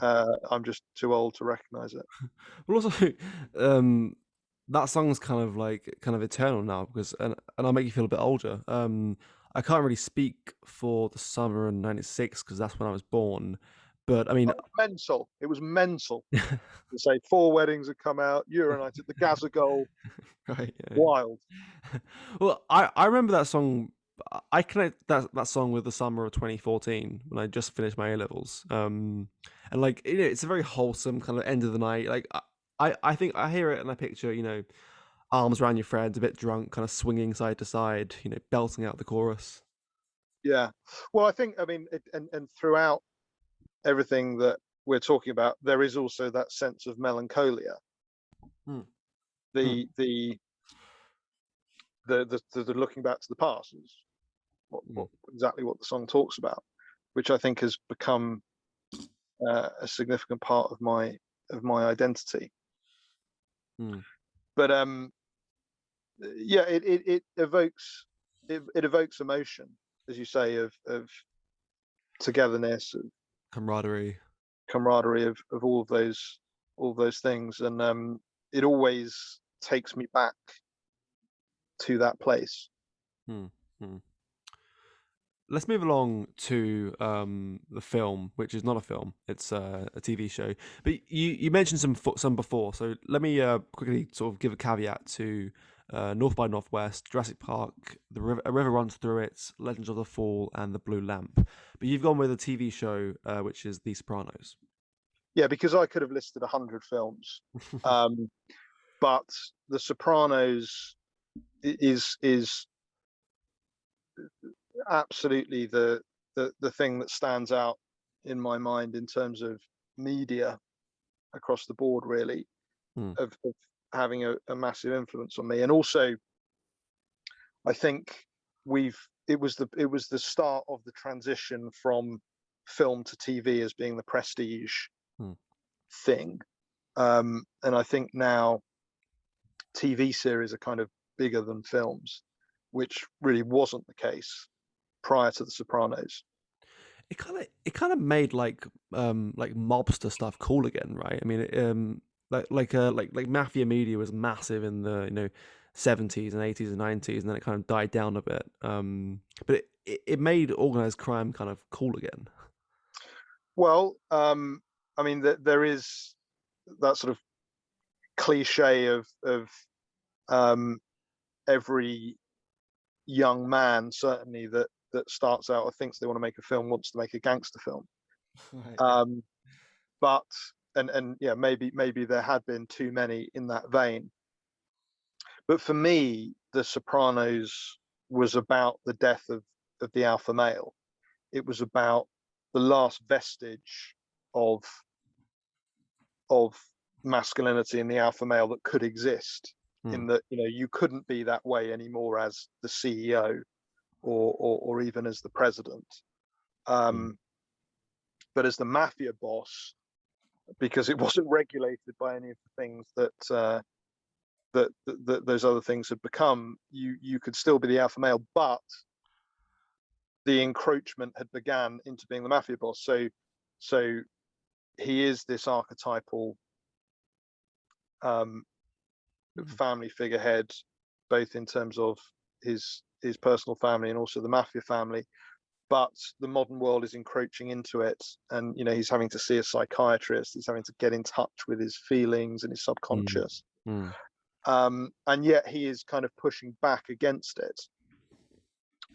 I'm just too old to recognize it. Well, also, that song's kind of eternal now, because and I'll make you feel a bit older. I can't really speak for the summer of '96 because that's when I was born. But I mean, it was mental. To say 4 Weddings had come out, Urinated, the Gazagol, right? Yeah. Wild. Well, I remember that song. I connect that song with the summer of 2014 when I just finished my A levels. And it's a very wholesome kind of end of the night. Like I think I hear it and I picture arms around your friends, a bit drunk, kind of swinging side to side, belting out the chorus. Yeah. Well, I mean, and throughout everything that we're talking about, there is also that sense of melancholia. The looking back to the past is exactly what the song talks about, which I think has become a significant part of my identity. But yeah, it evokes emotion, as you say, of togetherness, of camaraderie of all of those things, and it always takes me back to that place. Let's move along to the film, which is not a film; it's a TV show. But you mentioned some before, so let me quickly sort of give a caveat to North by Northwest, Jurassic Park, A River Runs Through It, Legends of the Fall, and The Blue Lamp. But you've gone with a TV show, which is The Sopranos. Yeah, because I could have listed 100 films, but The Sopranos is absolutely the thing that stands out in my mind in terms of media across the board, really, of having a massive influence on me. And also, I think it was the start of the transition from film to TV as being the prestige thing. And I think now TV series are kind of bigger than films, which really wasn't the case prior to The Sopranos. It kind of made like mobster stuff cool again, right? I mean, like mafia media was massive in the 70s and 80s and 90s, and then it kind of died down a bit. But it made organized crime kind of cool again. Well, I mean, there is that sort of cliche of every young man, certainly, that starts out or thinks they want to make a film, wants to make a gangster film. Right. But and yeah, maybe there had been too many in that vein. But for me, The Sopranos was about the death of the alpha male. It was about the last vestige of masculinity and the alpha male that could exist, in Mm. that, you know, you couldn't be that way anymore as the CEO or even as the president. But as the mafia boss, because it wasn't regulated by any of the things that those other things had become, you could still be the alpha male, but the encroachment had began into being the mafia boss. So he is this archetypal family figurehead, both in terms of his personal family and also the mafia family. But the modern world is encroaching into it, and, you know, he's having to see a psychiatrist. He's having to get in touch with his feelings and his subconscious. And yet he is kind of pushing back against it.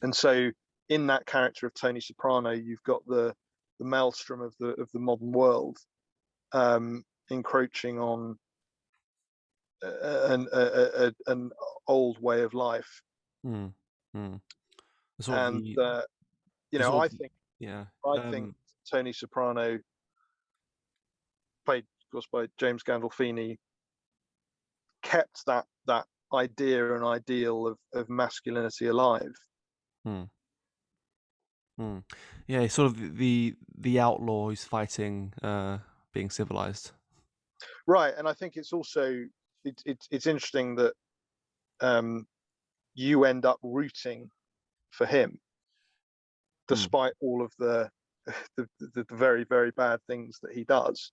And so in that character of Tony Soprano, you've got the maelstrom of the modern world encroaching on an old way of life. Sort of And the, you know, sort I of, think yeah. Tony Soprano, played of course by James Gandolfini, kept that idea and ideal of masculinity alive. Yeah, sort of the outlaw who's fighting being civilized. Right. And I think it's also it's interesting that you end up rooting for him despite all of the very, very bad things that he does.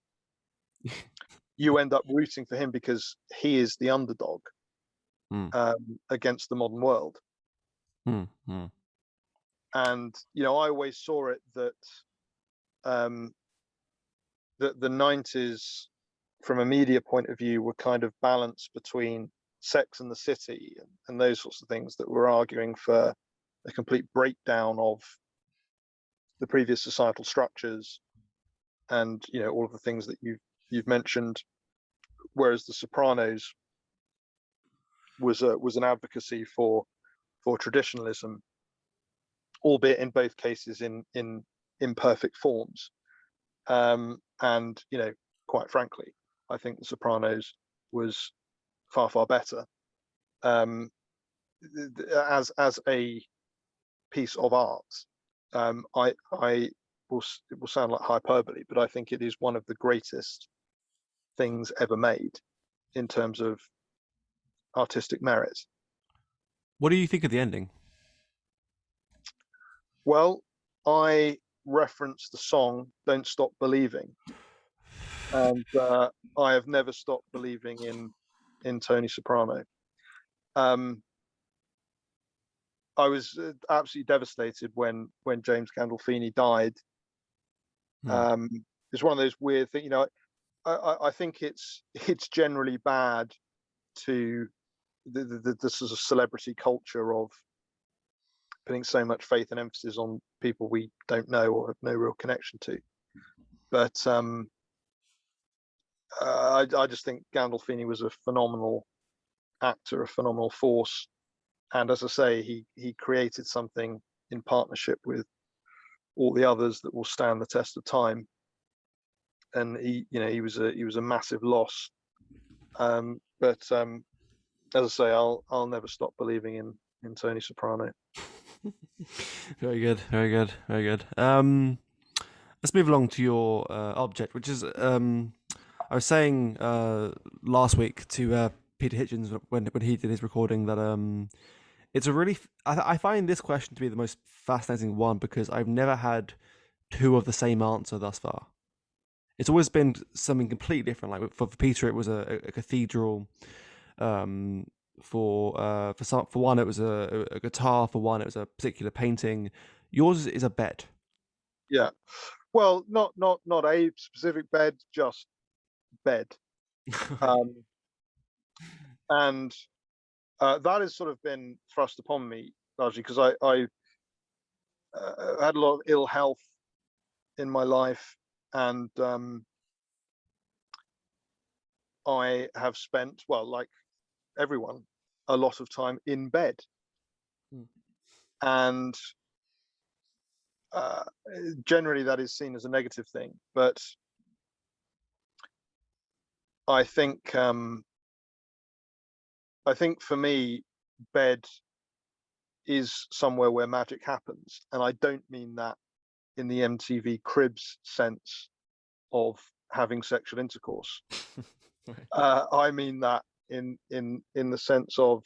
You end up rooting for him because he is the underdog against the modern world. And, you know, I always saw it that that the 90s, from a media point of view, were kind of balanced between Sex and the City and those sorts of things that were arguing for a complete breakdown of the previous societal structures, and, you know, all of the things that you've mentioned. Whereas The Sopranos was an advocacy for traditionalism, albeit in both cases in imperfect forms. And, you know, quite frankly, I think The Sopranos was far, far better as a piece of art. It will sound like hyperbole, but I think it is one of the greatest things ever made in terms of artistic merit. What do you think of the ending? Well, I referenced the song "Don't Stop Believing," and I have never stopped believing in Tony Soprano. I was absolutely devastated when James Gandolfini died. It's one of those weird things, you know. I think it's generally bad to the sort of celebrity culture of putting so much faith and emphasis on people we don't know or have no real connection to. But I just think Gandolfini was a phenomenal actor, a phenomenal force. And as I say, he created something in partnership with all the others that will stand the test of time. And he was a massive loss. But as I say, I'll never stop believing in Tony Soprano. Very good, very good, very good. Let's move along to your object, which is I was saying last week to Peter Hitchens when he did his recording that it's a really I find this question to be the most fascinating one, because I've never had two of the same answer thus far. It's always been something completely different. Like for Peter, it was a cathedral. For one, it was a guitar. For one, it was a particular painting. Yours is a bed. Yeah. Well, not a specific bed, just bed. And that has sort of been thrust upon me largely because I had a lot of ill health in my life, and I have spent, well, like everyone, a lot of time in bed. And generally that is seen as a negative thing, but I think for me, bed is somewhere where magic happens, and I don't mean that in the MTV Cribs sense of having sexual intercourse. Right. I mean that in the sense of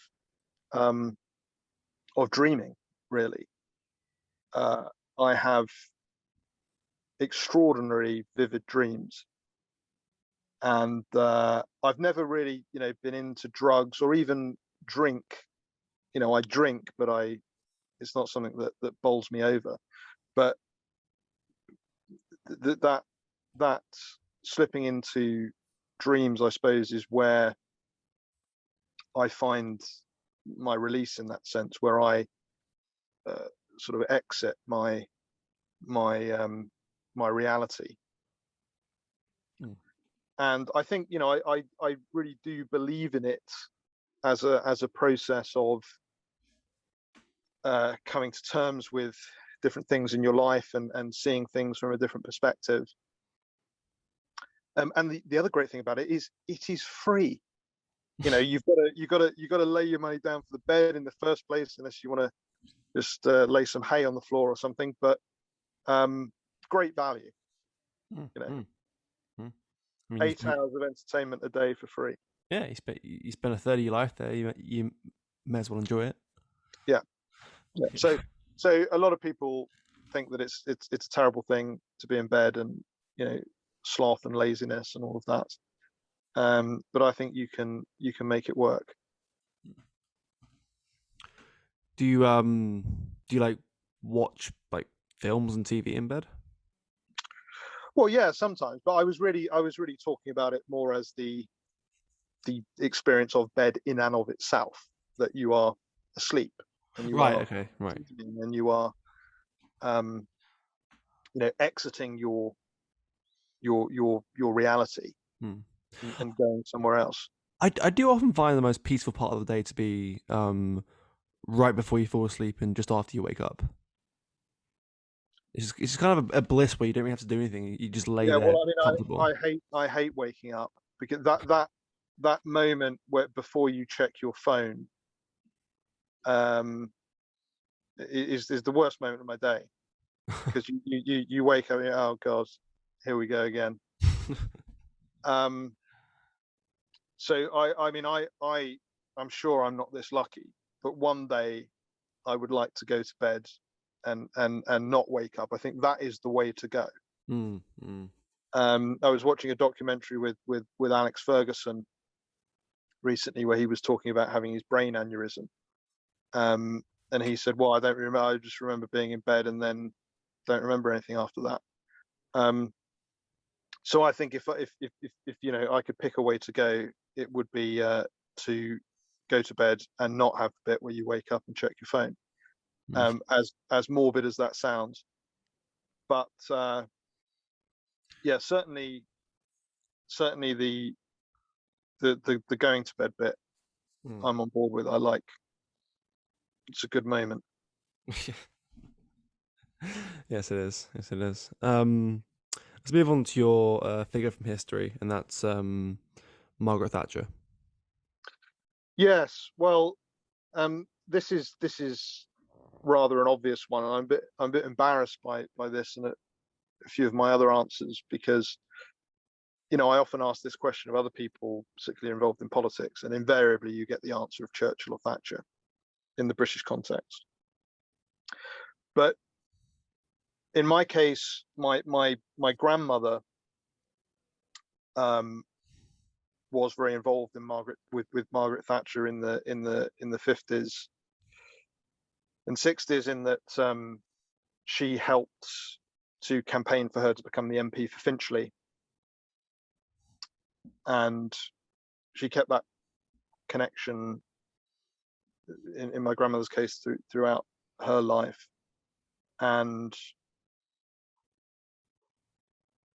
dreaming. Really, I have extraordinary vivid dreams, and I've never really, been into drugs or even drink. I drink, but it's not something that bowls me over. But that slipping into dreams, I suppose, is where I find my release in that sense, where I sort of exit my reality. And I think, I really do believe in it as a process of coming to terms with different things in your life and seeing things from a different perspective. And the other great thing about it is free. You've got to lay your money down for the bed in the first place, unless you want to just lay some hay on the floor or something. But great value. I mean, 8 hours of entertainment a day for free. Yeah, you spend a third of your life there. You may as well enjoy it. Yeah. So a lot of people think that it's a terrible thing to be in bed, and sloth and laziness and all of that. But I think you can make it work. Do you like watch like films and TV in bed? Well, yeah, sometimes, but I was really talking about it more as the experience of bed in and of itself, that you are asleep and you are and you are exiting your reality and going somewhere else. I do often find the most peaceful part of the day to be right before you fall asleep and just after you wake up. It's just kind of a bliss where you don't really have to do anything. You just lay there. Well, comfortable. I hate waking up, because that moment where before you check your phone is the worst moment of my day, because you wake up and oh god, here we go again. So I'm sure I'm not this lucky, but one day I would like to go to bed and not wake up. I think that is the way to go. I was watching a documentary with Alex Ferguson recently, where he was talking about having his brain aneurysm. And he said, well, I don't remember, I just remember being in bed and then don't remember anything after that. So I think if I could pick a way to go, it would be to go to bed and not have the bit where you wake up and check your phone. As morbid as that sounds, but yeah, certainly the going to bed bit, I'm on board with. I like. It's a good moment. Yes, it is. Yes, it is. Let's move on to your figure from history, and that's Margaret Thatcher. Yes, well, this is rather an obvious one, and I'm a bit embarrassed by this and a few of my other answers, because I often ask this question of other people, particularly involved in politics, and invariably you get the answer of Churchill or Thatcher in the British context. But in my case, my grandmother was very involved in with Margaret Thatcher in the 50s and 60s, in that she helped to campaign for her to become the MP for Finchley, and she kept that connection in my grandmother's case throughout her life. And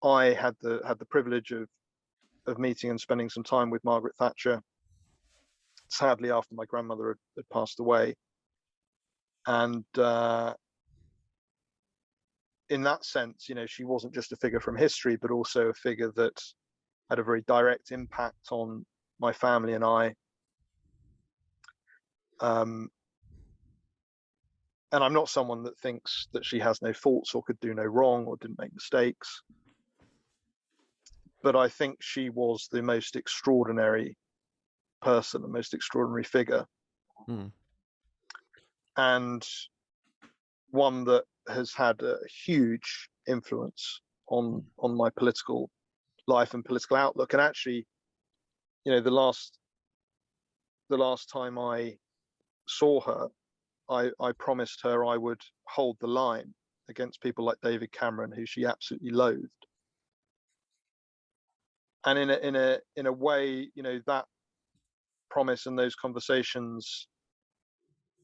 I had the privilege of meeting and spending some time with Margaret Thatcher, sadly after my grandmother had passed away. And in that sense, she wasn't just a figure from history, but also a figure that had a very direct impact on my family and I. And I'm not someone that thinks that she has no faults or could do no wrong or didn't make mistakes. But I think she was the most extraordinary person, the most extraordinary figure. And one that has had a huge influence on my political life and political outlook. And actually, you know, the last time I saw her, I promised her I would hold the line against people like David Cameron, who she absolutely loathed. And in a way, you know, that promise and those conversations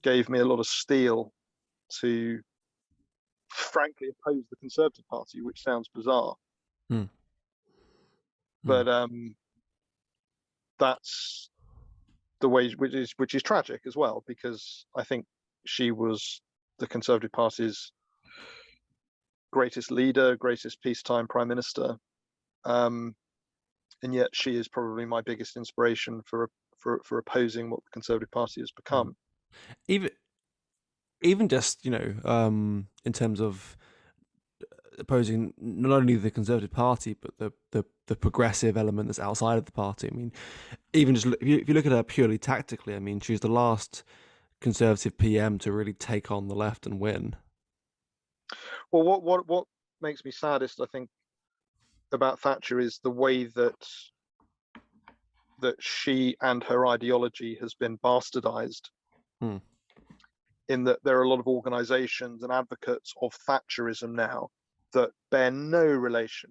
gave me a lot of steel to frankly oppose the Conservative Party, which sounds bizarre. But that's the way, which is tragic as well, because I think she was the Conservative Party's greatest leader, greatest peacetime prime minister, and yet she is probably my biggest inspiration for opposing what the Conservative Party has become. Even just, you know, in terms of opposing not only the Conservative Party but the progressive element that's outside of the party. I mean, even just if you look at her purely tactically, I mean, she's the last Conservative PM to really take on the left and win. Well, what makes me saddest, I think, about Thatcher is the way that she and her ideology has been bastardized. In that there are a lot of organizations and advocates of Thatcherism now that bear no relation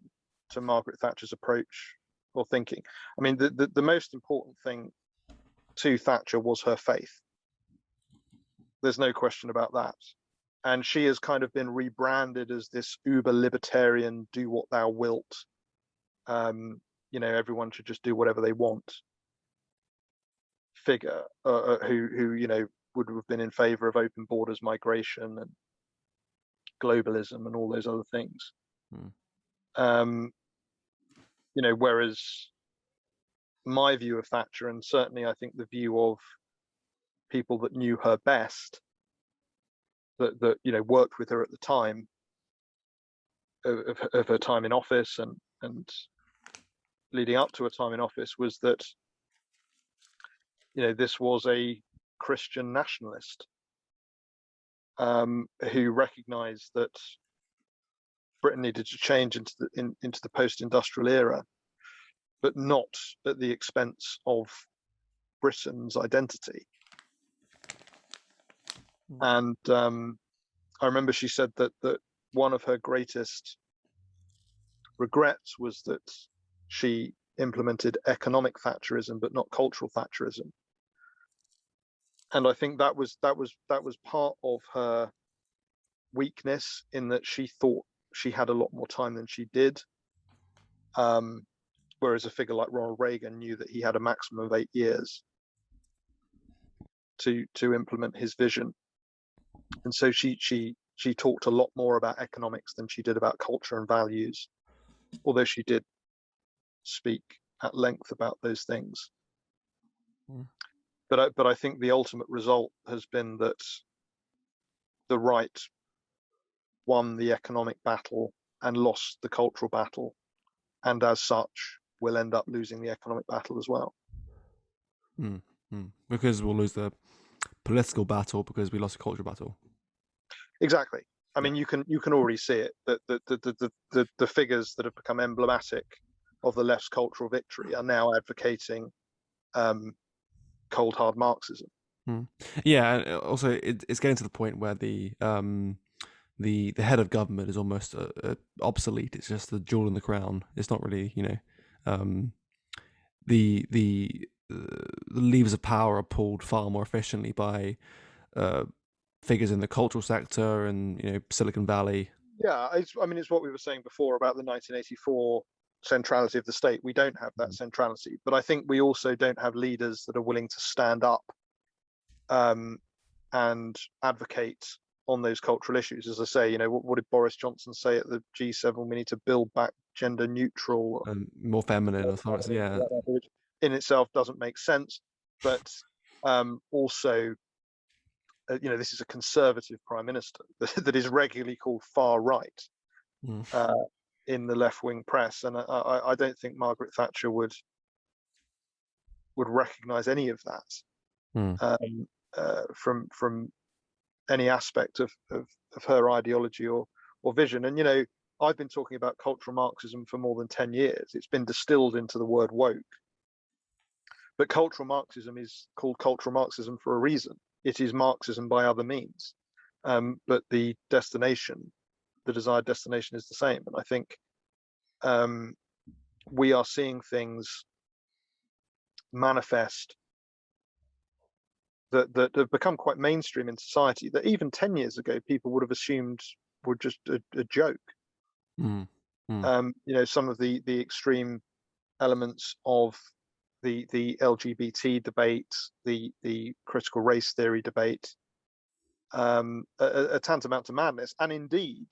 to Margaret Thatcher's approach or thinking. I mean, the most important thing to Thatcher was her faith. There's no question about that. And she has kind of been rebranded as this uber libertarian, do what thou wilt. You know, everyone should just do whatever they want figure, who you know, would have been in favor of open borders, migration, and globalism, and all those other things. You know, whereas my view of Thatcher, and certainly I think the view of people that knew her best, that you know, worked with her at the time of her time in office and leading up to her time in office, was that, you know, this was a Christian nationalist who recognized that Britain needed to change into the post-industrial era, but not at the expense of Britain's identity. And I remember she said that one of her greatest regrets was that she implemented economic Thatcherism, but not cultural Thatcherism. And I think that was part of her weakness, in that she thought she had a lot more time than she did. Whereas a figure like Ronald Reagan knew that he had a maximum of 8 years to implement his vision. And so she talked a lot more about economics than she did about culture and values, although she did speak at length about those things. But I think the ultimate result has been that the right won the economic battle and lost the cultural battle, and as such will end up losing the economic battle as well. Because we'll lose the political battle because we lost the cultural battle. Exactly. I mean, you can already see it, that the figures that have become emblematic of the left's cultural victory are now advocating cold hard Marxism. Yeah, and also it's getting to the point where the head of government is almost obsolete. It's just the jewel in the crown. It's not really, you know, the levers of power are pulled far more efficiently by figures in the cultural sector and, you know, Silicon Valley. Yeah, I mean, it's what we were saying before about the 1984 centrality of the state. We don't have that centrality, but I think we also don't have leaders that are willing to stand up and advocate on those cultural issues. As I say, you know, what did Boris Johnson say at the G7? We need to build back gender neutral, more feminine or something. Yeah, which in itself doesn't make sense. But also, you know, this is a conservative prime minister that is regularly called far right in the left-wing press, and I don't think Margaret Thatcher would recognise any of that from any aspect of her ideology or vision. And, you know, I've been talking about cultural Marxism for more than 10 years. It's been distilled into the word woke. But cultural Marxism is called cultural Marxism for a reason. It is Marxism by other means. But the destination, the desired destination, is the same. And I think we are seeing things manifest that have become quite mainstream in society, that even 10 years ago people would have assumed were just a joke. You know, some of the extreme elements of the LGBT debate, the critical race theory debate, are tantamount to madness, and indeed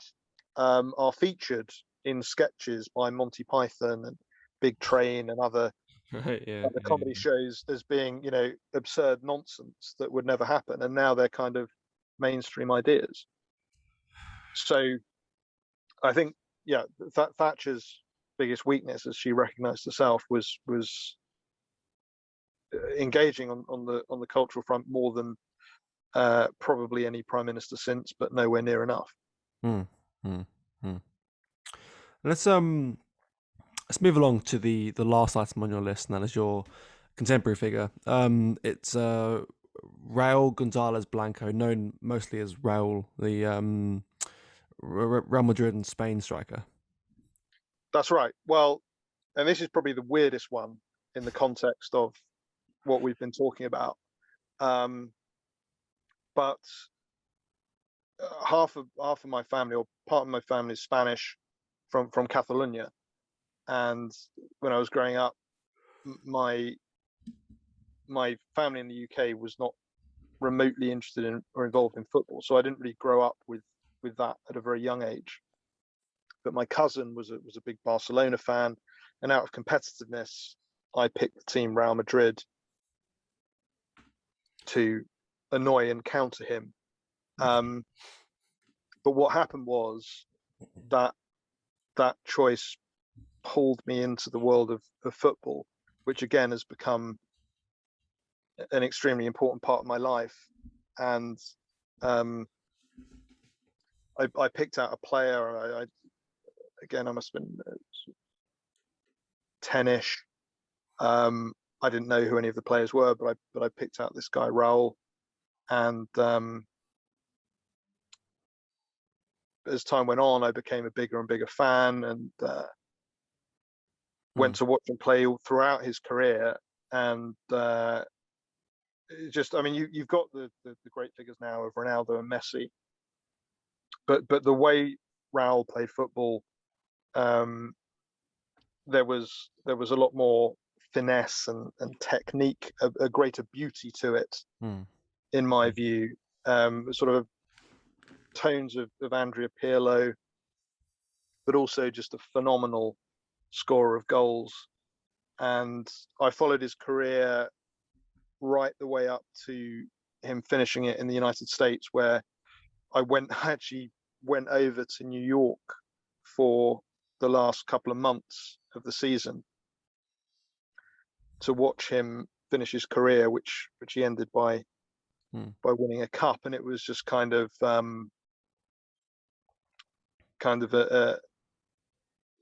are featured in sketches by Monty Python and Big Train and other comedy shows as being, you know, absurd nonsense that would never happen, and now they're kind of mainstream ideas. So I think, yeah, Thatcher's biggest weakness, as she recognized herself, was engaging on the cultural front more than probably any prime minister since, but nowhere near enough. Let's move along to the last item on your list, and that is your contemporary figure. It's Raul Gonzalez Blanco, known mostly as Raul, the Real Madrid and Spain striker. That's right. Well, and this is probably the weirdest one in the context of what we've been talking about. But half of my family, or part of my family, is Spanish, from Catalonia. And when I was growing up, my family in the UK was not remotely interested in or involved in football, so I didn't really grow up with that at a very young age. But my cousin was a big Barcelona fan, and out of competitiveness, I picked the team Real Madrid to annoy and counter him. But what happened was that choice pulled me into the world of football, which again has become an extremely important part of my life. And I picked out a player. I must have been 10-ish. I didn't know who any of the players were, but I picked out this guy Raul, and as time went on, I became a bigger and bigger fan, and went to watch him play throughout his career. And just, I mean, you've got the great figures now of Ronaldo and Messi, but the way Raul played football, there was a lot more finesse and technique, a greater beauty to it, in my view. Sort of tones of Andrea Pirlo, but also just a phenomenal scorer of goals. And I followed his career right the way up to him finishing it in the United States, where I actually went over to New York for the last couple of months of the season to watch him finish his career, which he ended by winning a cup. And it was just kind of an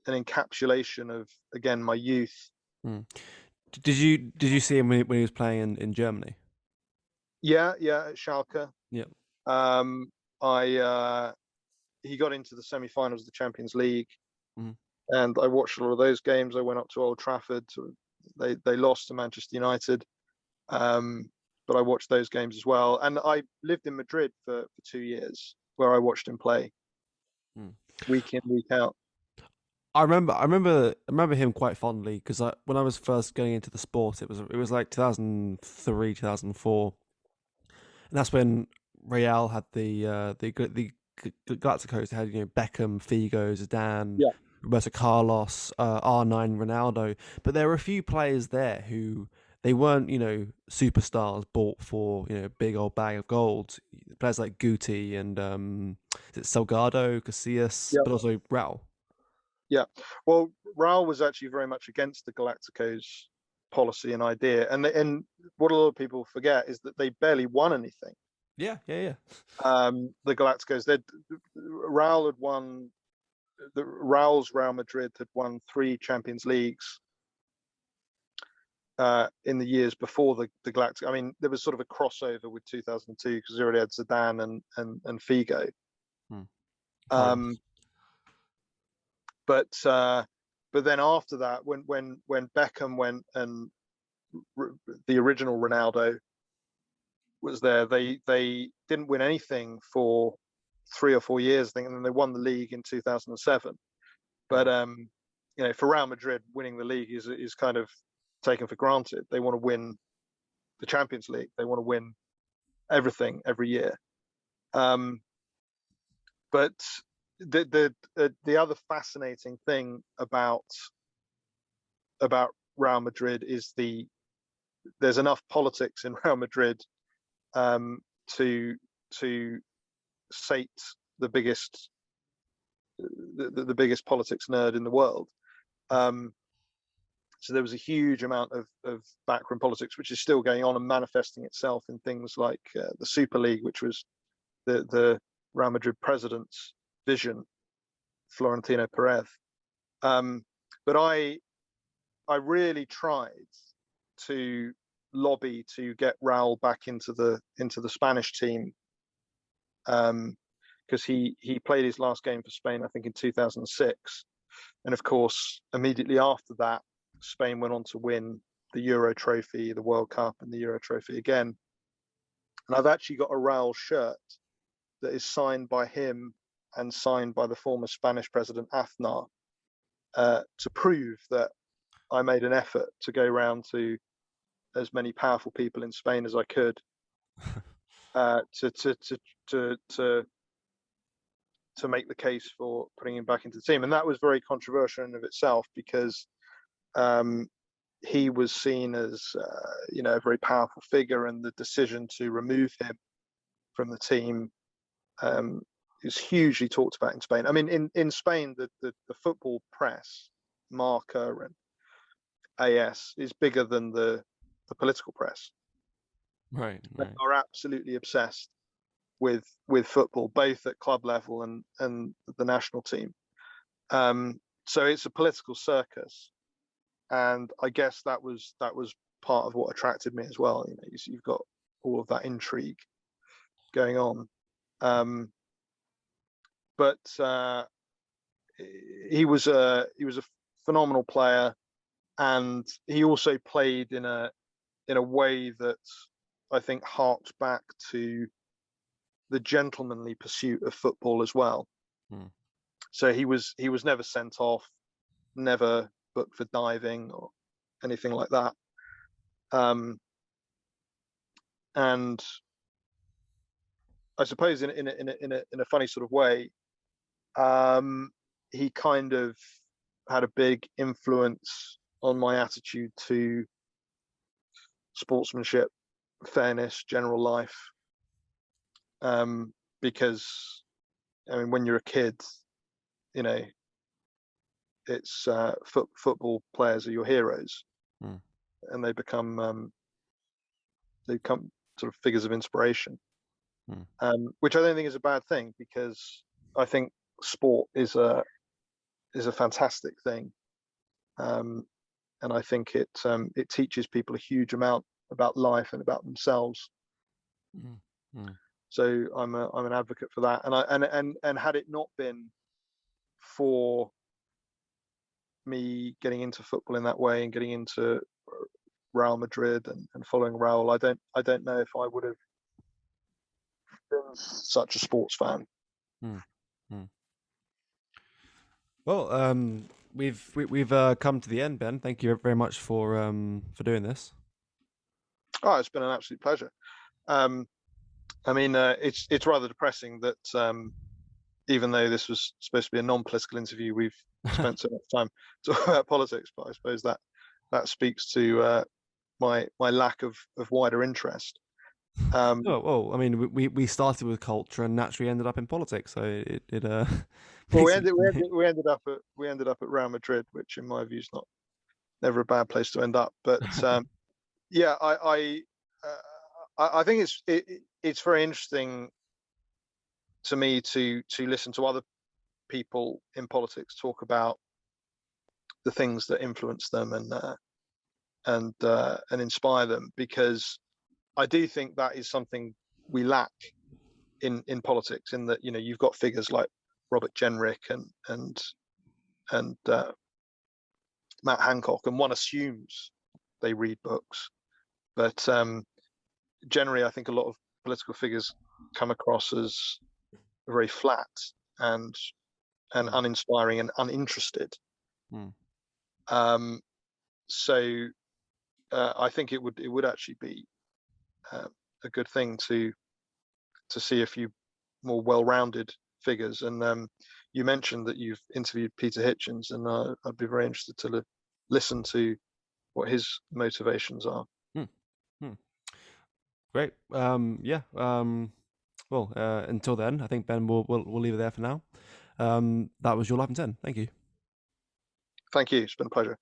encapsulation of, again, my youth. Did you see him when he was playing in Germany? Yeah, at Schalke. Yeah. He got into the semi-finals of the Champions League, and I watched a lot of those games. I went up to Old Trafford. They lost to Manchester United, but I watched those games as well. And I lived in Madrid for 2 years, where I watched him play week in, week out. I remember him quite fondly, because when I was first getting into the sport, it was like 2003, 2004, and that's when Real had the Galacticos. They had Beckham, Figo, Zidane, Yeah. Roberto Carlos, R9, Ronaldo. But there were a few players there who they weren't superstars bought for big old bag of gold. Players like Guti and is it Salgado, Casillas, Yeah. but also Raul. Yeah. Well, Raul was actually very much against the Galacticos policy and idea, and what a lot of people forget is that they barely won anything. Yeah. The Galacticos, Raul had won. Raul's Real Madrid had won 3 Champions Leagues in the years before the Galacticos. I mean, there was sort of a crossover with 2002 because they already had Zidane and Figo. But then after that, when Beckham went and the original Ronaldo was there, they didn't win anything for 3 or 4 years, I think, and then they won the league in 2007. But for Real Madrid, winning the league is kind of taken for granted. They want to win the Champions League. They want to win everything every year. But the other fascinating thing about Real Madrid is there's enough politics in Real Madrid to sate the biggest politics nerd in the world. So there was a huge amount of backroom politics, which is still going on and manifesting itself in things like the Super League, which was the Real Madrid president's vision, Florentino Perez. But I really tried to lobby to get Raul back into the Spanish team, because he played his last game for Spain, I think, in 2006, and of course immediately after that, Spain went on to win the Euro Trophy, the World Cup, and the Euro Trophy again. And I've actually got a Raul shirt that is signed by him and signed by the former Spanish president Aznar, to prove that I made an effort to go around to as many powerful people in Spain as I could, to make the case for putting him back into the team. And that was very controversial in of itself, because he was seen as a very powerful figure, and the decision to remove him from the team is hugely talked about in Spain. I mean, in Spain, the football press, Marca and AS, is bigger than the political press. Right. They are absolutely obsessed with football, both at club level and the national team. So it's a political circus, and I guess that was part of what attracted me as well. You've got all of that intrigue going on. But he was a phenomenal player, and he also played in a way that I think harked back to the gentlemanly pursuit of football as well. So he was never sent off, never booked for diving or anything like that. And I suppose in a funny sort of way, he kind of had a big influence on my attitude to sportsmanship, fairness, general life. Because I mean, when you're a kid, it's football players are your heroes, and they become sort of figures of inspiration, which I don't think is a bad thing, because I think sport is a fantastic thing, and I think it teaches people a huge amount about life and about themselves. So I'm an advocate for that, and had it not been for me getting into football in that way and getting into Real Madrid and following Raul, I don't know if I would have been such a sports fan. Well, we've come to the end, Ben. Thank you very much for doing this. Oh, it's been an absolute pleasure. I mean, it's rather depressing that even though this was supposed to be a non-political interview, we've spent so much time talking about politics. But I suppose that speaks to my lack of wider interest. Well, I mean, we started with culture and naturally ended up in politics, so it well, makes sense to me. we ended up at Real Madrid, which in my view is never a bad place to end up. But yeah, I think it's very interesting to me to listen to other people in politics talk about the things that influence them and inspire them, because I do think that is something we lack in politics. In that, you've got figures like Robert Jenrick and Matt Hancock, and one assumes they read books, but generally, I think a lot of political figures come across as very flat and uninspiring and uninterested. So I think it would actually be a good thing to see a few more well-rounded figures. And you mentioned that you've interviewed Peter Hitchens, and I'd be very interested to listen to what his motivations are. Great. Yeah. Well, until then, I think, Ben, we'll leave it there for now. That was Your Life in 10. Thank you. Thank you. It's been a pleasure.